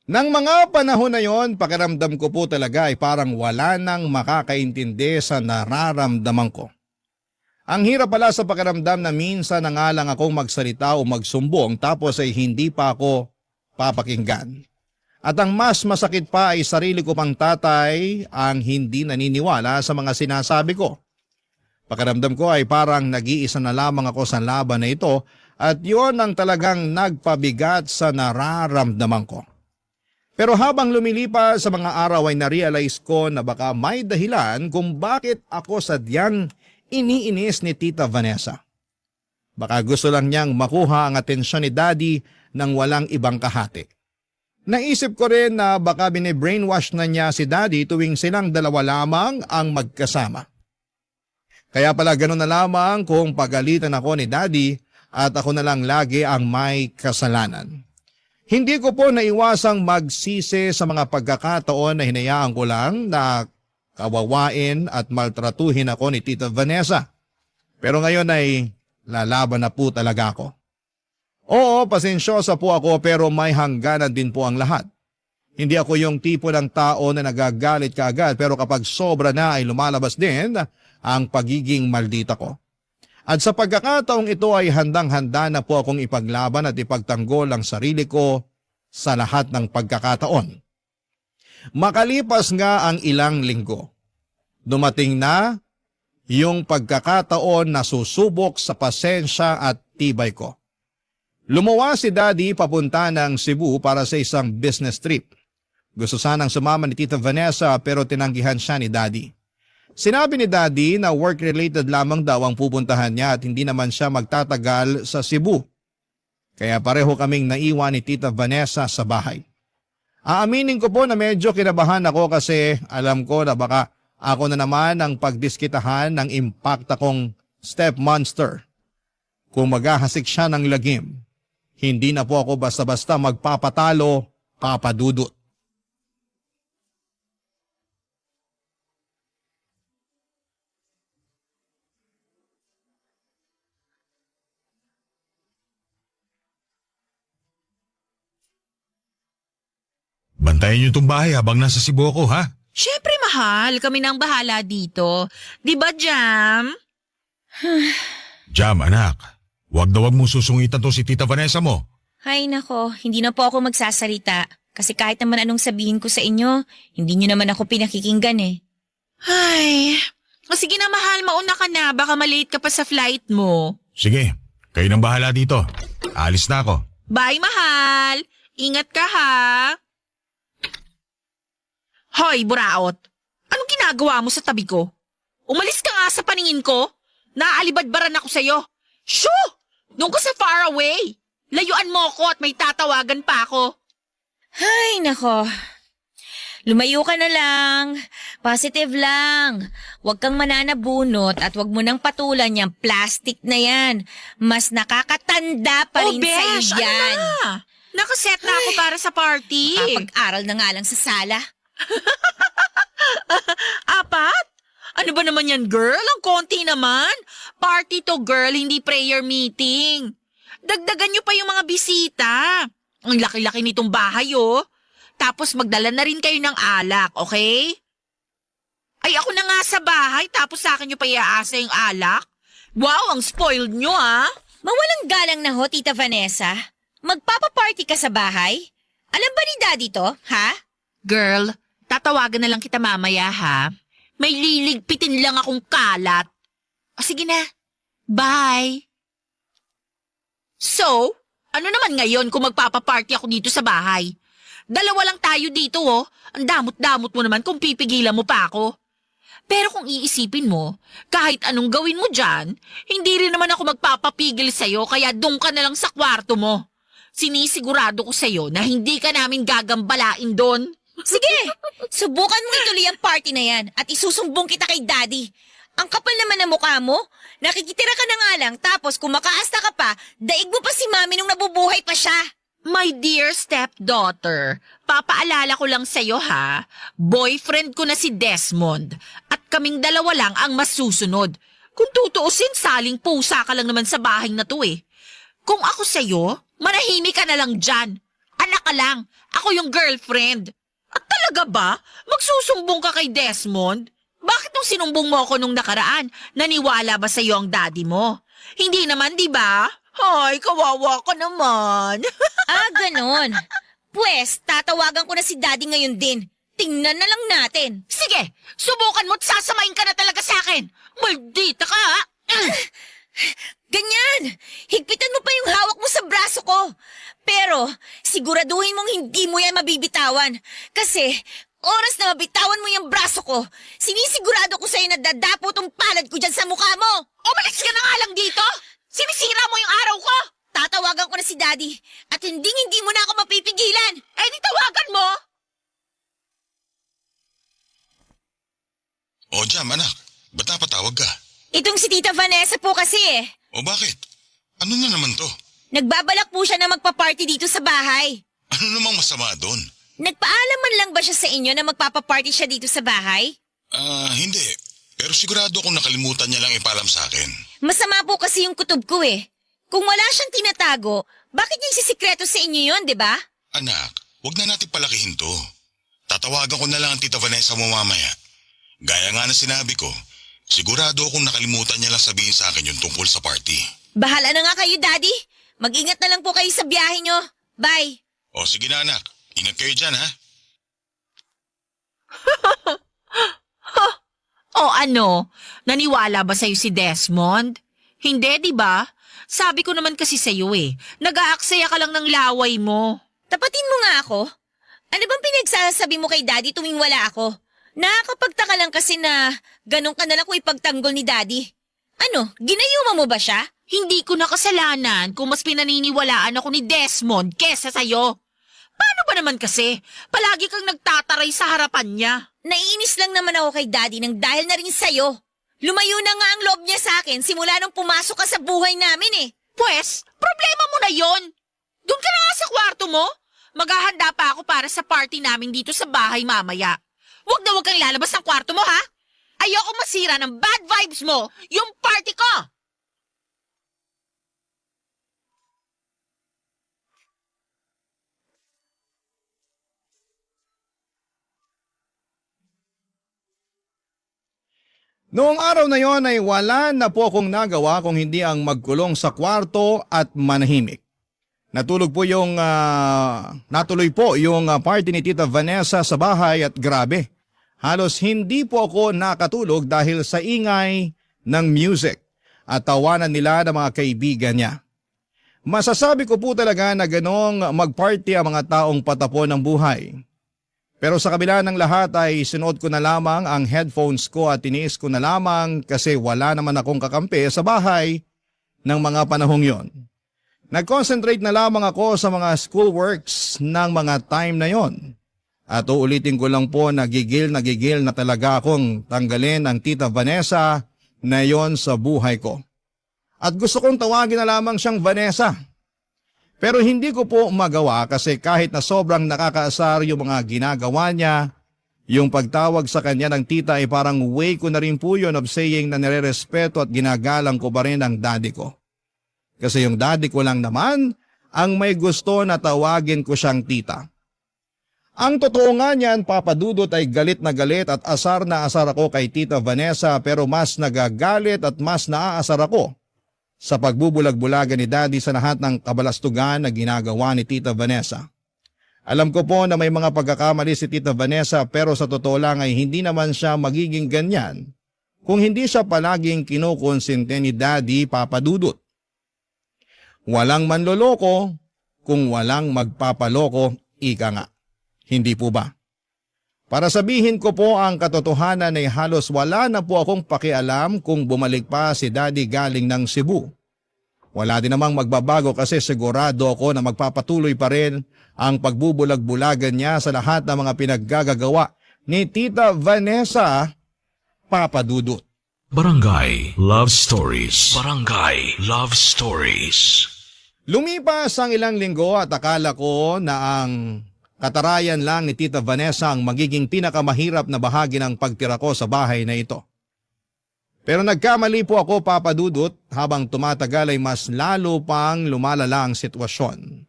Speaker 3: Nang mga panahon na yon, pakiramdam ko po talaga ay parang wala nang makakaintindi sa nararamdaman ko. Ang hirap pala sa pakiramdam na minsan na nga lang akong magsalita o magsumbong tapos ay hindi pa ako papakinggan. At ang mas masakit pa ay sarili ko pang tatay ang hindi naniniwala sa mga sinasabi ko. Pakiramdam ko ay parang nag-iisa na lamang ako sa laban na ito at yon ang talagang nagpabigat sa nararamdaman ko. Pero habang lumilipas sa mga araw ay narealize ko na baka may dahilan kung bakit ako sadyang iniinis ni Tita Vanessa. Baka gusto lang niyang makuha ang atensyon ni Daddy nang walang ibang kahati. Naisip ko rin na baka bine-brainwash na niya si Daddy tuwing silang dalawa lamang ang magkasama. Kaya pala gano'n na lamang kung pagalitan ako ni Daddy at ako na lang lagi ang may kasalanan. Hindi ko po naiwasang magsisi sa mga pagkakataon na hinayaan ko lang na kawawain at maltratuhin ako ni Tita Vanessa. Pero ngayon ay lalaban na po talaga ako. Oo, pasensyosa po ako pero may hangganan din po ang lahat. Hindi ako yung tipo ng tao na nagagalit kaagad pero kapag sobra na ay lumalabas din ang pagiging maldita ko. At sa pagkakataong ito ay handang-handa na po akong ipaglaban at ipagtanggol ang sarili ko sa lahat ng pagkakataon. Makalipas nga ang ilang linggo, dumating na yung pagkakataon na susubok sa pasensya at tibay ko. Lumuwas si Daddy papunta ng Cebu para sa isang business trip. Gusto sanang sumama ni Tita Vanessa pero tinanggihan siya ni Daddy. Sinabi ni Daddy na work-related lamang daw ang pupuntahan niya at hindi naman siya magtatagal sa Cebu. Kaya pareho kaming naiwan ni Tita Vanessa sa bahay. Aaminin ko po na medyo kinabahan ako kasi alam ko na baka ako na naman ang pagdiskitahan ng impact akong step monster. Kung maghahasik siya ng lagim, hindi na po ako basta-basta magpapatalo, papadudot.
Speaker 4: Bantayan niyo itong bahay habang nasa Cebu ako, ha?
Speaker 6: Syempre mahal, kami nang bahala dito. Di ba, Jam?
Speaker 4: Jam, anak. Huwag na huwag mong susungitan to si Tita Vanessa mo.
Speaker 5: Hay nako, hindi na po ako magsasalita. Kasi kahit naman anong sabihin ko sa inyo, hindi nyo naman ako pinakikinggan eh.
Speaker 6: Ay, sige na mahal, mauna ka na. Baka malate ka pa sa flight mo.
Speaker 4: Sige, kayo nang bahala dito. Alis na ako.
Speaker 6: Bye, mahal. Ingat ka, ha? Hoy, buraot. Anong ginagawa mo sa tabi ko? Umalis ka nga sa paningin ko. Naaalibadbaran ako sa'yo. Shoo! Doon ka sa far away. Layuan mo ko at may tatawagan pa ako.
Speaker 5: Ay nako, lumayo ka na lang. Positive lang. Huwag kang mananabunot at huwag mo nang patulan yung plastic na yan. Mas nakakatanda pa rin sa'yo yan.
Speaker 6: Ano na? Nakaset na ako para sa party.
Speaker 5: Kapag-aral na nga lang sa sala.
Speaker 6: Apat? Ano ba naman yan, girl? Ang konti naman. Party to, girl, hindi prayer meeting. Dagdagan nyo pa yung mga bisita. Ang laki-laki nitong bahay, oh. Tapos magdala na rin kayo ng alak, okay? Ay, ako na nga sa bahay, tapos sa akin nyo pa iaasa yung alak? Wow, ang spoiled nyo, ah.
Speaker 5: Mawalang galang na ho, Tita Vanessa. Magpapaparty ka sa bahay? Alam ba ni Daddy to, ha?
Speaker 6: Girl, tatawagan na lang kita mamaya ha. May liligpitin lang akong kalat. O sige na. Bye. So, ano naman ngayon kung magpapaparty ako dito sa bahay? Dalawa lang tayo dito oh. Ang damot-damot mo naman kung pipigilan mo pa ako. Pero kung iisipin mo, kahit anong gawin mo dyan, hindi rin naman ako magpapapigil sa'yo kaya doon ka na lang sa kwarto mo. Sinisigurado ko sa'yo na hindi ka namin gagambalain doon.
Speaker 5: Sige, subukan mo ituloy ang party na yan at isusumbong kita kay Daddy. Ang kapal naman ng mukha mo. Nakikitira ka na nga lang tapos kung makaasta ka pa, daig mo pa si Mami nung nabubuhay pa siya.
Speaker 6: My dear stepdaughter, papaalala ko lang sa'yo ha, boyfriend ko na si Desmond at kaming dalawa lang ang masusunod. Kung tutuusin, saling pusa ka lang naman sa bahay na to eh. Kung ako sa'yo, manahimik ka na lang dyan. Anak ka lang, ako yung girlfriend. At talaga ba, magsusumbong ka kay Desmond? Bakit nung sinumbong mo ako nung nakaraan, naniwala ba sa'yo ang daddy mo? Hindi naman, di ba? Ay, kawawa ka naman.
Speaker 5: Ganon. Pwes, tatawagan ko na si Daddy ngayon din. Tingnan na lang natin.
Speaker 6: Sige, subukan mo't sasamain ka na talaga sa akin. Maldita ka ha?
Speaker 5: Ganyan! Higpitan mo pa yung hawak mo sa braso ko. Pero, siguraduhin mong hindi mo yan mabibitawan. Kasi, oras na mabitawan mo yung braso ko, sinisigurado ko sa'yo na dadapo tong palad ko dyan sa mukha mo.
Speaker 6: Umalis ka na nga lang dito. Sinisira mo yung araw ko.
Speaker 5: Tatawagan ko na si Daddy at hindi mo na ako mapipigilan.
Speaker 6: Eh di tawagan mo.
Speaker 4: O Jam, anak, ba't napatawag ka?
Speaker 5: Itong si Tita Vanessa po kasi eh.
Speaker 4: O bakit? Ano na naman to?
Speaker 5: Nagbabalak po siya na magpa-party dito sa bahay.
Speaker 4: Ano namang masama doon?
Speaker 5: Nagpaalam man lang ba siya sa inyo na magpapaparty siya dito sa bahay?
Speaker 4: Hindi. Pero sigurado akong nakalimutan niya lang ipaalam sa akin.
Speaker 5: Masama po kasi yung kutob ko eh. Kung wala siyang tinatago, bakit niya isisikreto sa inyo yun, di ba?
Speaker 4: Anak, wag na natin palakihin to. Tatawagan ko na lang ang Tita Vanessa mo mamaya. Gaya nga na sinabi ko, sigurado akong nakalimutan niya lang sabihin sa akin yung tungkol sa party.
Speaker 5: Bahala na nga kayo, Daddy. Mag-ingat na lang po kayo sa biyahe nyo. Bye.
Speaker 4: O sige na anak, ingat kayo dyan ha.
Speaker 6: O ano, naniwala ba sa'yo si Desmond? Hindi, di ba? Sabi ko naman kasi sa'yo eh, nag-aaksaya ka lang ng laway mo.
Speaker 5: Tapatin mo nga ako. Ano bang pinagsasabi mo kay Daddy tuwing wala ako? Nakakapagtaka lang kasi na ganun ka na lang kung ipagtanggol ni Daddy. Ano, ginayuma mo ba siya?
Speaker 6: Hindi ko na kasalanan kung mas pinaniniwalaan ako ni Desmond kesa sa'yo. Paano ba naman kasi? Palagi kang nagtataray sa harapan niya.
Speaker 5: Naiinis lang naman ako kay Daddy nang dahil na rin sa'yo. Lumayo na nga ang loob niya sa akin simula nung pumasok ka sa buhay namin eh.
Speaker 6: Pwes, problema mo na yon. Doon ka na nga sa kwarto mo. Maghahanda pa ako para sa party namin dito sa bahay mamaya. Huwag na huwag kang lalabas ng kwarto mo ha. Ayoko masira ng bad vibes mo, yung party ko.
Speaker 3: Noong araw na yon ay wala na po akong nagawa kung hindi ang magkulong sa kwarto at manahimik. Natuloy po yung party ni Tita Vanessa sa bahay at grabe. Halos hindi po ako nakatulog dahil sa ingay ng music at tawanan nila ng mga kaibigan niya. Masasabi ko po talaga na ganong magparty ang mga taong patapon ng buhay. Pero sa kabila ng lahat ay sinuot ko na lamang ang headphones ko at tiniis ko na lamang kasi wala naman akong kakampi sa bahay ng mga panahong yon. Nag-concentrate na lamang ako sa mga schoolworks ng mga time na yon. At uulitin ko lang po na gigil na talaga akong tanggalin ang Tita Vanessa na yon sa buhay ko. At gusto kong tawagin na lamang siyang Vanessa. Pero hindi ko po magawa kasi kahit na sobrang nakakaasar yung mga ginagawa niya, yung pagtawag sa kanya ng tita ay parang way ko na rin po yun of saying na nire-respeto at ginagalang ko pa rin ang daddy ko. Kasi yung daddy ko lang naman ang may gusto na tawagin ko siyang tita. Ang totoo nga niyan, Papa Dudut, ay galit na asar ako kay Tita Vanessa pero mas nagagalit at mas naaasar ako sa pagbubulag-bulagan ni Daddy sa lahat ng kabalastugan na ginagawa ni Tita Vanessa. Alam ko po na may mga pagkakamali si Tita Vanessa pero sa totoo lang ay hindi naman siya magiging ganyan kung hindi siya palaging kinukonsente ni Daddy Papa Dudut. Walang manloloko kung walang magpapaloko, ika nga. Hindi po ba? Para sabihin ko po ang katotohanan ay halos wala na po akong pakialam kung bumalik pa si Daddy galing ng Cebu. Wala din namang magbabago kasi sigurado ako na magpapatuloy pa rin ang pagbubulag-bulagan niya sa lahat ng mga pinaggagagawa ni Tita Vanessa, Papa Dudut.
Speaker 1: Barangay Love Stories. Barangay Love Stories.
Speaker 3: Lumipas ang ilang linggo at akala ko na ang katarayan lang ni Tita Vanessa ang magiging pinakamahirap na bahagi ng pagtira ko sa bahay na ito. Pero nagkamali po ako, Papa Dudut, habang tumatagal ay mas lalo pang lumalala ang sitwasyon.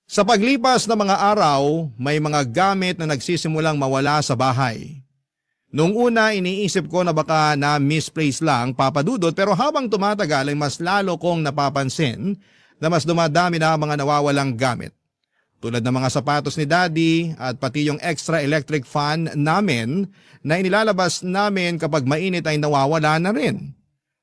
Speaker 3: Sa paglipas ng mga araw, may mga gamit na nagsisimulang mawala sa bahay. Noong una, iniisip ko na baka na-misplace lang, Papa Dudut, pero habang tumatagal ay mas lalo kong napapansin na mas dumadami na ang mga nawawalang gamit. Tulad ng mga sapatos ni Daddy at pati yung extra electric fan namin na inilalabas namin kapag mainit ay nawawala na rin.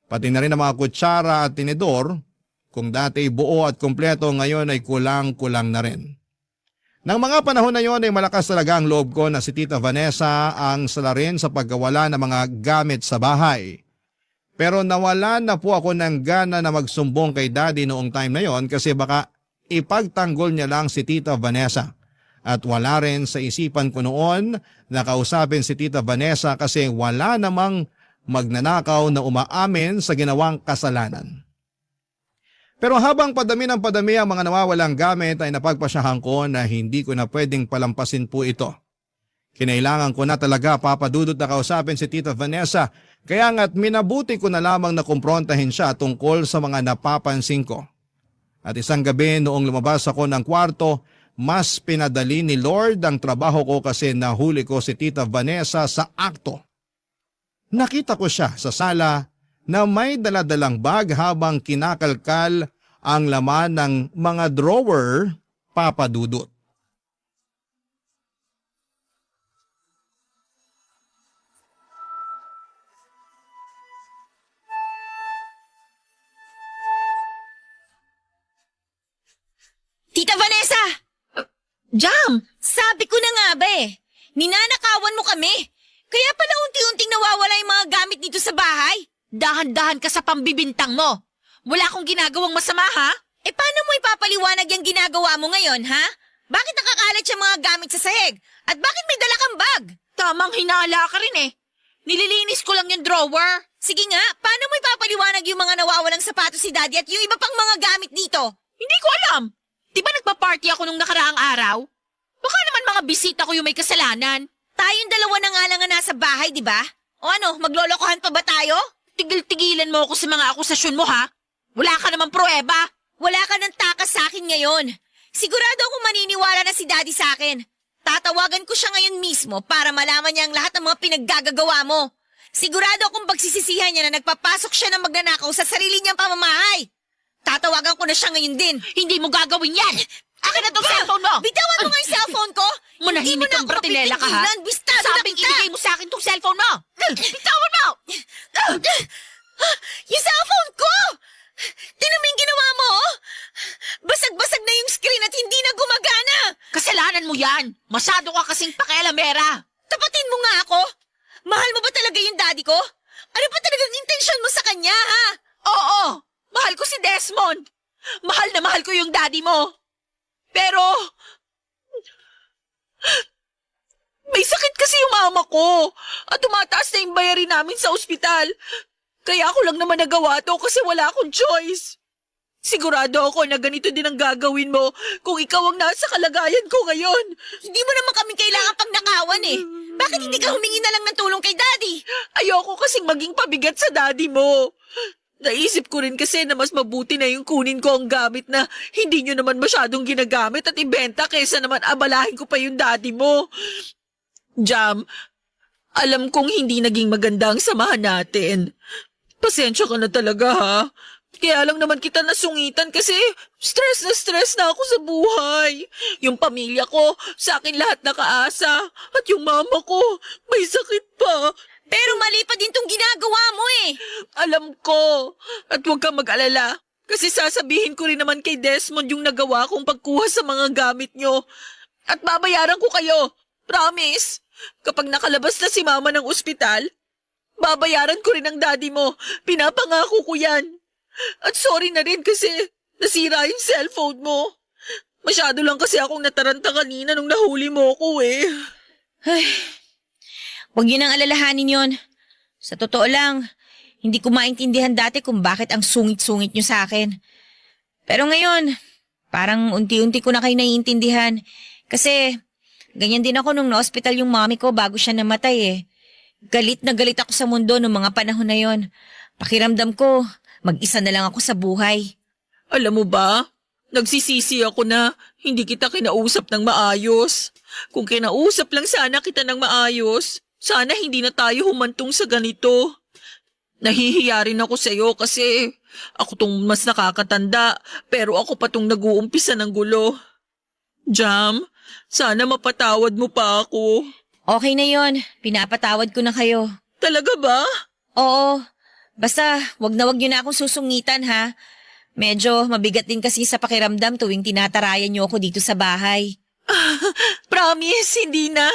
Speaker 3: Pati na rin ang mga kutsara at tinidor, kung dati buo at kumpleto ngayon ay kulang-kulang na rin. Nang mga panahon na yon ay malakas talaga ang loob ko na si Tita Vanessa ang salarin sa pagkawala ng mga gamit sa bahay. Pero nawala na po ako ng gana na magsumbong kay Daddy noong time na yon kasi baka ipagtanggol niya lang si Tita Vanessa. At wala rin sa isipan ko noon na kausapin si Tita Vanessa kasi wala namang magnanakaw na umaamin sa ginawang kasalanan. Pero habang padami ng padami ang mga nawawalang gamit ay napagpasyahan ko na hindi ko na pwedeng palampasin po ito. Kinailangan ko na talaga, Papa Dudut, na kausapin si Tita Vanessa, kaya nga't minabuti ko na lamang na kumprontahin siya tungkol sa mga napapansin ko. At isang gabi noong lumabas ako ng kwarto, mas pinadali ni Lord ang trabaho ko kasi nahuli ko si Tita Vanessa sa akto. Nakita ko siya sa sala na may daladalang bag habang kinakalkal ang laman ng mga drawer, Papa Dudut.
Speaker 5: Tita Vanessa!
Speaker 6: Jam!
Speaker 5: Sabi ko na nga ba ninanakawan mo kami. Kaya pala unti-unting nawawala yung mga gamit dito sa bahay.
Speaker 6: Dahan-dahan ka sa pambibintang mo. Wala akong ginagawang masama, ha?
Speaker 5: Paano mo ipapaliwanag yung ginagawa mo ngayon, ha? Bakit nakakalat yung mga gamit sa sahig? At bakit may dala kang bag?
Speaker 6: Tamang hinala ka rin eh. Nililinis ko lang yung drawer.
Speaker 5: Sige nga, paano mo ipapaliwanag yung mga nawawalang sapatos si Daddy at yung iba pang mga gamit dito?
Speaker 6: Hindi ko alam. Di ba nagpa-party ako nung nakaraang araw? Baka naman mga bisita ko yung may kasalanan.
Speaker 5: Tayong dalawa na nga lang nga nasa bahay, di ba? O ano, maglolokohan pa ba tayo?
Speaker 6: Tigil-tigilan mo ako sa mga akusasyon mo, ha? Wala ka namang pruweba.
Speaker 5: Wala ka ng takas sa akin ngayon. Sigurado akong maniniwala na si Daddy sa akin. Tatawagan ko siya ngayon mismo para malaman niya ang lahat ng mga pinaggagagawa mo. Sigurado akong pagsisisihan niya na nagpapasok siya ng magnanakaw sa sarili niyang pamamahay. Tatawagan ko na siya ngayon din.
Speaker 6: Hindi mo gagawin yan. Akin na tong cellphone mo.
Speaker 5: Bitawan mo nga yung cellphone ko.
Speaker 6: Manahimik kang bratinela ka, ha? Sabing ibigay mo sa akin tong cellphone mo. Bitawan mo!
Speaker 5: Yung cellphone ko! Tinan mo yung ginawa mo, oh! Basag-basag na yung screen at hindi na gumagana!
Speaker 6: Kasalanan mo yan. Masyado ka kasing pakialamera.
Speaker 5: Tapatin mo nga ako! Mahal mo ba talaga yung daddy ko? Ano ba talagang intensyon mo sa kanya, ha?
Speaker 6: Oo, mahal ko si Desmond. Mahal na mahal ko yung daddy mo. Pero may sakit kasi yung mama ko at tumataas na yung bayarin namin sa ospital. Kaya ako lang naman nagawa to kasi wala akong choice. Sigurado ako na ganito din ang gagawin mo kung ikaw ang nasa kalagayan ko ngayon.
Speaker 5: Hindi mo naman kami kailangan pagnakawan eh. Bakit hindi ka humingi na lang ng tulong kay daddy?
Speaker 6: Ayoko kasing maging pabigat sa daddy mo. Naisip ko rin kasi na mas mabuti na yung kunin ko ang gamit na hindi nyo naman masyadong ginagamit at ibenta kaysa naman abalahin ko pa yung daddy mo. Jam, alam kong hindi naging maganda ang samahan natin. Pasensya ka na talaga, ha? Kaya lang naman kita nasungitan kasi stress na ako sa buhay. Yung pamilya ko, sa akin lahat nakaasa. At yung mama ko, may sakit pa.
Speaker 5: Pero mali pa din tong ginagawa mo eh.
Speaker 6: Alam ko. At huwag kang mag-alala. Kasi sasabihin ko rin naman kay Desmond yung nagawa kong pagkuha sa mga gamit nyo. At babayaran ko kayo. Promise. Kapag nakalabas na si mama ng ospital, babayaran ko rin ang daddy mo. Pinapangako ko yan. At sorry na rin kasi nasira yung cellphone mo. Masyado lang kasi akong nataranta kanina nung nahuli mo ko eh.
Speaker 5: Ay, huwag yun ang alalahanin yon. Sa totoo lang, hindi ko maintindihan dati kung bakit ang sungit-sungit nyo sa akin. Pero ngayon, parang unti-unti ko na kayo naiintindihan. Kasi ganyan din ako nung na-hospital yung mami ko bago siya namatay eh. Galit na galit ako sa mundo noong mga panahon na yon. Pakiramdam ko, mag-isa na lang ako sa buhay.
Speaker 6: Alam mo ba, nagsisisi ako na hindi kita kinausap ng maayos. Kung kinausap lang sana kita ng maayos, sana hindi na tayo humantong sa ganito. Nahihiya rin ako sa'yo kasi ako tong mas nakakatanda pero ako pa tong nag-uumpisa ng gulo. Jam, sana mapatawad mo pa ako.
Speaker 5: Okay na yon, pinapatawad ko na kayo.
Speaker 6: Talaga ba?
Speaker 5: Oo, basta wag nyo na akong susungitan ha. Medyo mabigat din kasi sa pakiramdam tuwing tinatarayan nyo ako dito sa bahay.
Speaker 6: Promise, hindi na.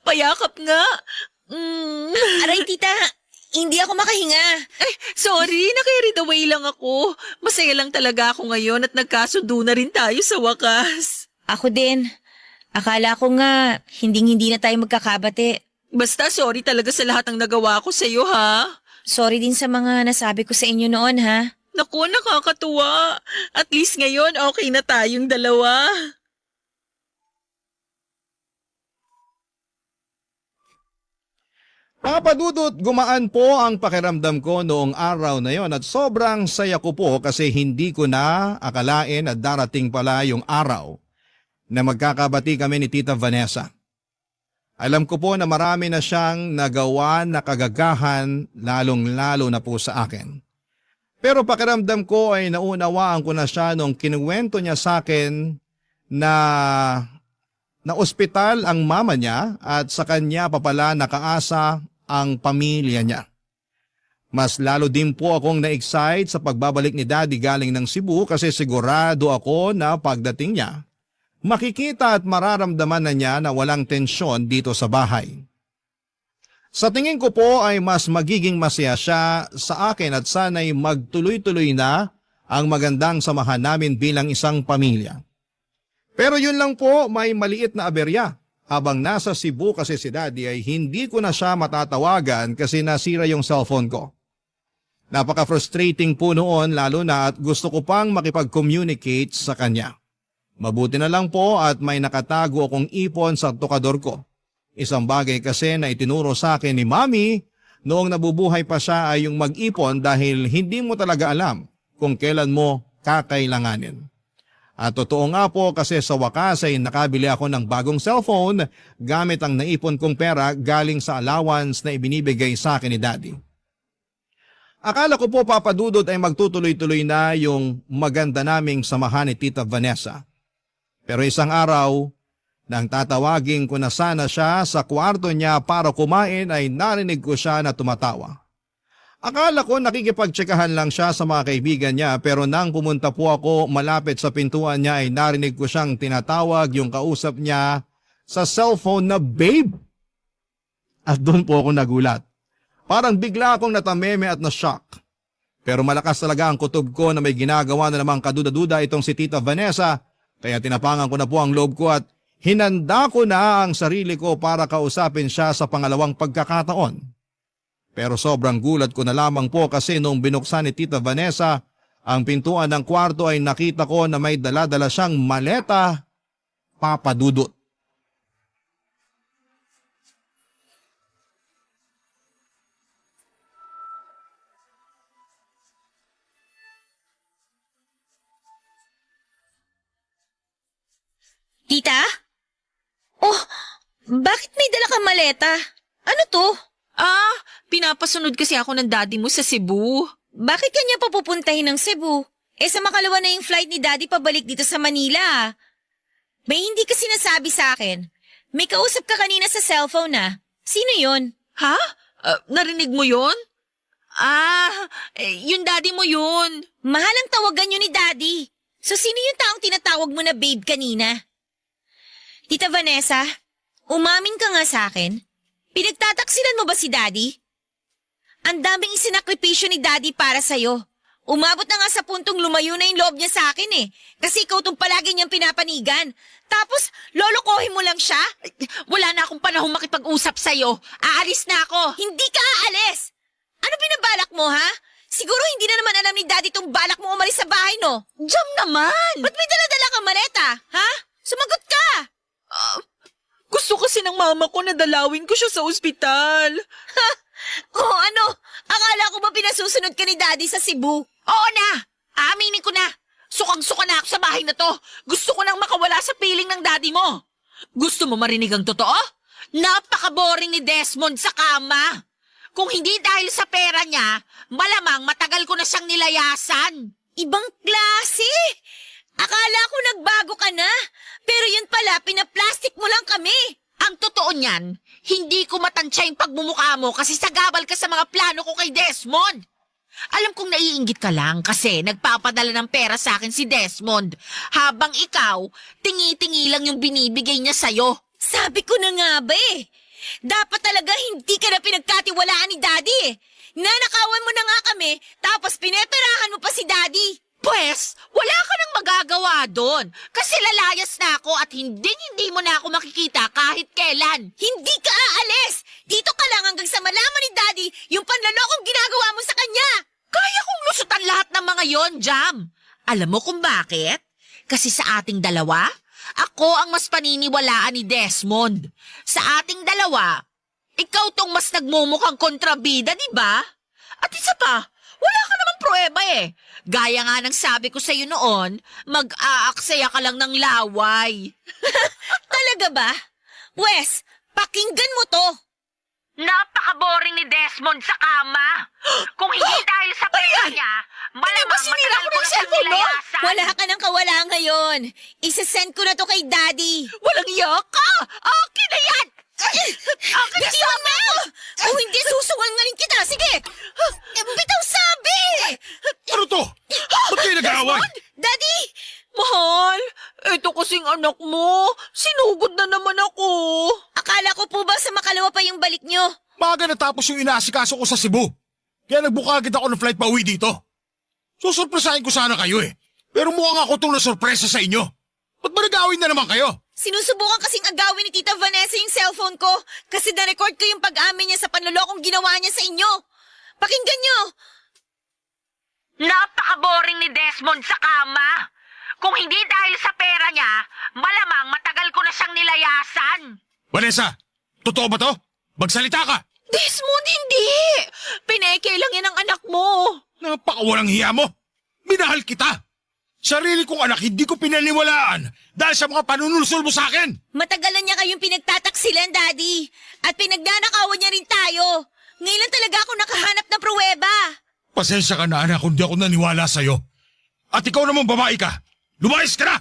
Speaker 6: Payakap nga.
Speaker 5: Aray tita, hindi ako makahinga.
Speaker 6: Ay, sorry, naka-carried away lang ako. Masaya lang talaga ako ngayon at nagkasundo na rin tayo sa wakas.
Speaker 5: Ako din. Akala ko nga, hindi na tayo magkakabate.
Speaker 6: Basta sorry talaga sa lahat ng nagawa ko sa'yo, ha?
Speaker 5: Sorry din sa mga nasabi ko sa inyo noon ha.
Speaker 6: Naku, nakakatuwa. At least ngayon, okay na tayong dalawa.
Speaker 3: Papadudot, gumaan po ang pakiramdam ko noong araw na yon at sobrang saya ko po kasi hindi ko na akalain at darating pala yung araw na magkakabati kami ni Tita Vanessa. Alam ko po na marami na siyang nagawa na kagagahan lalong-lalo na po sa akin. Pero pakiramdam ko ay naunawaan ko na siya nung kinuwento niya sa akin na ospital ang mama niya at sa kanya pa pala nakaasa ang pamilya niya. Mas lalo din po akong na-excite sa pagbabalik ni Daddy galing ng Cebu kasi sigurado ako na pagdating niya, makikita at mararamdaman na niya na walang tensyon dito sa bahay. Sa tingin ko po ay mas magiging masaya siya sa akin at sana'y magtuloy-tuloy na ang magandang samahan namin bilang isang pamilya. Pero yun lang po, may maliit na aberya. Habang nasa Cebu kasi si Daddy ay hindi ko na siya matatawagan kasi nasira yung cellphone ko. Napaka-frustrating po noon lalo na at gusto ko pang makipag-communicate sa kanya. Mabuti na lang po at may nakatago akong ipon sa tukador ko. Isang bagay kasi na itinuro sa akin ni Mami noong nabubuhay pa siya ay yung mag-ipon dahil hindi mo talaga alam kung kailan mo kakailanganin. At totoo nga po kasi sa wakas ay nakabili ako ng bagong cellphone gamit ang naipon kong pera galing sa allowance na ibinibigay sa akin ni Daddy. Akala ko po papadudod ay magtutuloy-tuloy na yung maganda naming samahan ni Tita Vanessa. Pero isang araw, nang tatawagin ko na sana siya sa kwarto niya para kumain ay narinig ko siya na tumatawa. Akala ko nakikipagtsekahan lang siya sa mga kaibigan niya pero nang pumunta po ako malapit sa pintuan niya ay narinig ko siyang tinatawag yung kausap niya sa cellphone na babe. At doon po ako nagulat. Parang bigla akong natameme at na-shock. Pero malakas talaga ang kutob ko na may ginagawa na namang kaduda-duda itong si Tita Vanessa kaya tinapangan ko na po ang loob ko at hinanda ko na ang sarili ko para kausapin siya sa pangalawang pagkakataon. Pero sobrang gulat ko na lamang po kasi nung binuksan ni Tita Vanessa ang pintuan ng kwarto ay nakita ko na may dala-dala siyang maleta, papadudot.
Speaker 5: Tita? Oh, bakit may dala kang maleta? Ano to?
Speaker 6: Pinapasunod kasi ako ng daddy mo sa Cebu.
Speaker 5: Bakit kanya papupuntahin ng Cebu? Sa makalawa na yung flight ni Daddy pabalik dito sa Manila. May hindi ka sinasabi sa akin. May kausap ka kanina sa cellphone na. Sino yon?
Speaker 6: Ha? Narinig mo yun? Yung daddy mo yun.
Speaker 5: Mahalang tawagan yun ni Daddy. So sino yung taong tinatawag mo na babe kanina? Tita Vanessa, umamin ka nga sa akin. Pinagtataksilan mo ba si Daddy? Ang daming isinakripisyo ni Daddy para sa'yo. Umabot na nga sa puntong lumayo na yung loob niya sa akin eh. Kasi ikaw tong palagi niyang pinapanigan. Tapos, lolokohin mo lang siya?
Speaker 6: Wala na akong panahon makipag-usap sa'yo. Aalis na ako.
Speaker 5: Hindi ka aalis! Ano binabalak mo, ha? Siguro hindi na naman alam ni Daddy tong balak mo umalis sa bahay, no?
Speaker 6: Jam naman!
Speaker 5: Ba't may dala-dala kang maleta, ha? Sumagot ka!
Speaker 6: Gusto kasi ng mama ko na dalawin ko siya sa ospital.
Speaker 5: Oh, ano? Akala ko ba pinasusunod ka ni Daddy sa Cebu?
Speaker 6: Oo na! Aminin ko na! Sukang-suka na ako sa bahay na to. Gusto ko nang makawala sa piling ng daddy mo. Gusto mo marinig ang totoo? Napaka-boring ni Desmond sa kama. Kung hindi dahil sa pera niya, malamang matagal ko na siyang nilayasan.
Speaker 5: Ibang klase! Akala ko nagbago ka na. Pero yun pala, pinaplastic mo lang kami.
Speaker 6: Ang totoo niyan, hindi ko matansya yung pagmumukha mo kasi sagabal ka sa mga plano ko kay Desmond. Alam kong naiinggit ka lang kasi nagpapadala ng pera sa akin si Desmond. Habang ikaw, tingi-tingi lang yung binibigay niya sa'yo.
Speaker 5: Sabi ko na nga ba eh. Dapat talaga hindi ka na pinagkatiwalaan ni Daddy eh. Nanakawan mo na nga kami, tapos pineperahan mo pa si Daddy.
Speaker 6: Pwes, wala ka nang magagawa doon. Kasi lalayas na ako at hindi mo na ako makikita kahit kailan.
Speaker 5: Hindi ka aalis! Dito ka lang hanggang sa malaman ni Daddy yung panlalokong ginagawa mo sa kanya!
Speaker 6: Kaya kong lusutan lahat ng mga yon, Jam. Alam mo kung bakit? Kasi sa ating dalawa, ako ang mas paniniwalaan ni Desmond. Sa ating dalawa, ikaw tong mas nagmumukhang kontrabida, di ba? At isa pa, wala ka namang pruweba eh. Gaya nga ng sabi ko sa iyo noon, mag-aaksaya ka lang ng laway.
Speaker 5: Talaga ba? Wes, pakinggan mo to.
Speaker 6: Napaka-boring ni Desmond sa kama. Kung hindi dahil sa pera niya, malamang matagal ko na siyang nilayasan.
Speaker 5: Wala ka nang kawala ngayon. Isasend ko na to kay Daddy.
Speaker 6: Walang iya ka! Akin na yan! Akin na
Speaker 5: Bitiwan mo! O hindi, susungaling kita. Sige! Bitaw sabi!
Speaker 4: Ano to? Ba't kayo nag-aaway?
Speaker 5: Daddy!
Speaker 6: Mahal, eto kasing anak mo. Sinugod na naman ako.
Speaker 5: Akala ko po ba sa makalawa pa yung balik nyo?
Speaker 4: Maaga natapos yung inaasikaso ko sa Cebu. Kaya nagbuka agad ako ng flight pa uwi dito. Susurpresahin ko sana kayo eh. Pero mukhang ako itong nasurpresa sa inyo. Ba't ba nag-aaway na naman kayo?
Speaker 5: Sinusubukan kasing agawin ni Tita Vanessa yung cellphone ko kasi na-record ko yung pag-amin niya sa panlolokong ginawa niya sa inyo. Pakinggan nyo!
Speaker 6: Napaka-boring ni Desmond sa kama. Kung hindi dahil sa pera niya, malamang matagal ko na siyang nilayasan.
Speaker 4: Vanessa, totoo ba to? Magsalita ka!
Speaker 6: Desmond, hindi! Pineke lang yan ang anak mo.
Speaker 4: Napakawalang hiya mo! Minahal kita! Sarili kong anak hindi ko pinaniwalaan dahil sa mga panunulsul mo sa akin!
Speaker 5: Matagal na niya kayong pinagtataksilan, Daddy. At pinagnanakawan niya rin tayo. Ngayon lang talaga ako nakahanap ng pruweba.
Speaker 4: Pasensya ka na anak kung di ako naniwala sa'yo. At ikaw naman babae ka! Lumayas ka na!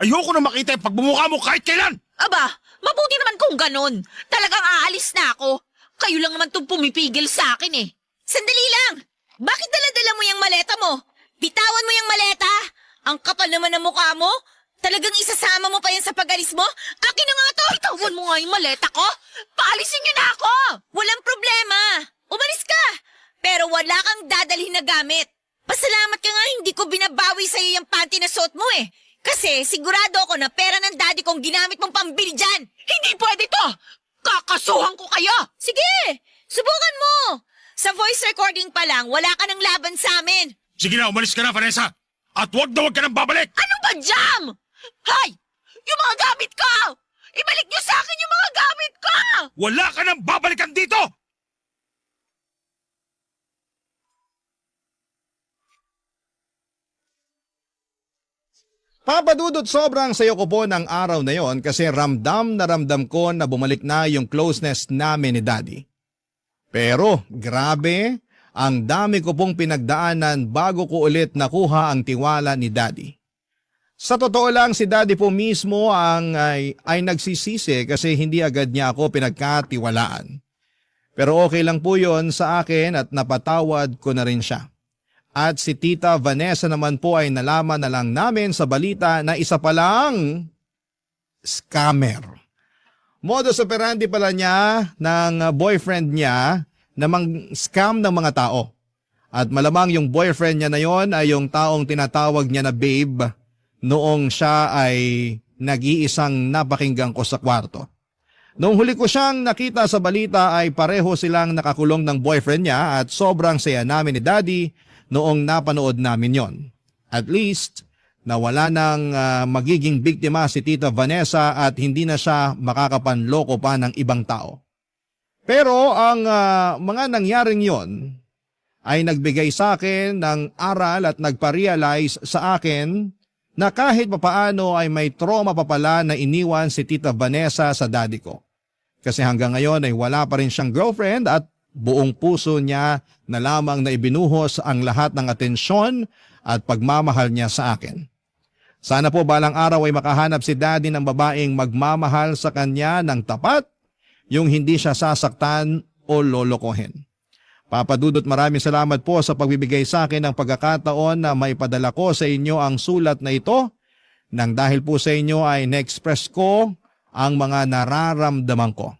Speaker 4: Ayoko na makita yung pagbumukha mo kahit kailan!
Speaker 6: Aba, mabuti naman kung ganun. Talagang aalis na ako. Kayo lang naman itong pumipigil sa akin eh.
Speaker 5: Sandali lang! Bakit dala-dala mo yung maleta mo? Bitawan mo yung maleta! Ang kapal naman ng mukha mo! Talagang isasama mo pa yan sa pag-alis mo? Akin na nga to!
Speaker 6: Bitawan mo nga yung maleta ko! Paalisin niyo na ako!
Speaker 5: Walang problema! Umalis ka! Pero wala kang dadalhin na gamit. Pasalamat ka nga hindi ko binabawi sa'yo yung panty na suot mo eh. Kasi sigurado ako na pera ng daddy kong ginamit mong pambili dyan.
Speaker 6: Hindi pwede to! Kakasuhan ko kayo!
Speaker 5: Sige! Subukan mo! Sa voice recording pa lang, wala ka ng laban sa amin.
Speaker 4: Sige na, umalis ka na, Vanessa! At huwag na huwag ka nang babalik!
Speaker 6: Ano ba, Jam? Hay! Yung mga gamit ko! Ibalik niyo sa akin yung mga gamit ko!
Speaker 4: Wala ka nang babalikan dito!
Speaker 3: Papadudot sobrang sayo ko po ng araw na yon kasi ramdam na ramdam ko na bumalik na yung closeness namin ni Daddy. Pero grabe, Ang dami ko pong pinagdaanan bago ko ulit nakuha ang tiwala ni Daddy. Sa totoo lang, si Daddy po mismo ay nagsisisi kasi hindi agad niya ako pinagkatiwalaan. Pero okay lang po yun sa akin at napatawad ko na rin siya. At si Tita Vanessa naman po ay nalaman na lang namin sa balita na isa palang scammer. Modus operandi pala niya ng boyfriend niya na mang-scam ng mga tao. At malamang yung boyfriend niya na yon ay yung taong tinatawag niya na babe noong siya ay nag-iisang napakinggan ko sa kwarto. Noong huli ko siyang nakita sa balita ay pareho silang nakakulong ng boyfriend niya at sobrang saya namin ni Daddy noong napanood namin yon. At least, nawala ng magiging biktima si Tita Vanessa at hindi na siya makakapanloko pa ng ibang tao. Pero ang mga nangyaring yon ay nagbigay sa akin ng aral at nagpa-realize sa akin na kahit papaano ay may trauma pa pala na iniwan si Tita Vanessa sa daddy ko. Kasi hanggang ngayon ay wala pa rin siyang girlfriend at buong puso niya na lamang na ibinuhos ang lahat ng atensyon at pagmamahal niya sa akin. Sana po balang araw ay makahanap si Daddy ng babaeng magmamahal sa kanya ng tapat, yung hindi siya sasaktan o lolokohin. Papa Dudut, maraming salamat po sa pagbibigay sa akin ng pagkakataon na maipadala ko sa inyo ang sulat na ito nang dahil po sa inyo ay na-express ko ang mga nararamdaman ko.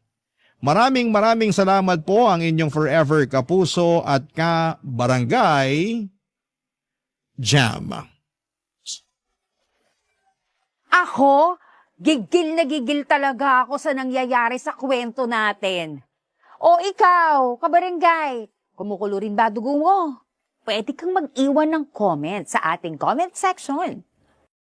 Speaker 3: Maraming salamat po ang inyong forever kapuso at ka-barangay Jam.
Speaker 7: Ako, gigil na gigil talaga ako sa nangyayari sa kwento natin. O ikaw, kabarangay, kumukulo rin ba dugo mo? Pwede kang mag-iwan ng comment sa ating comment section.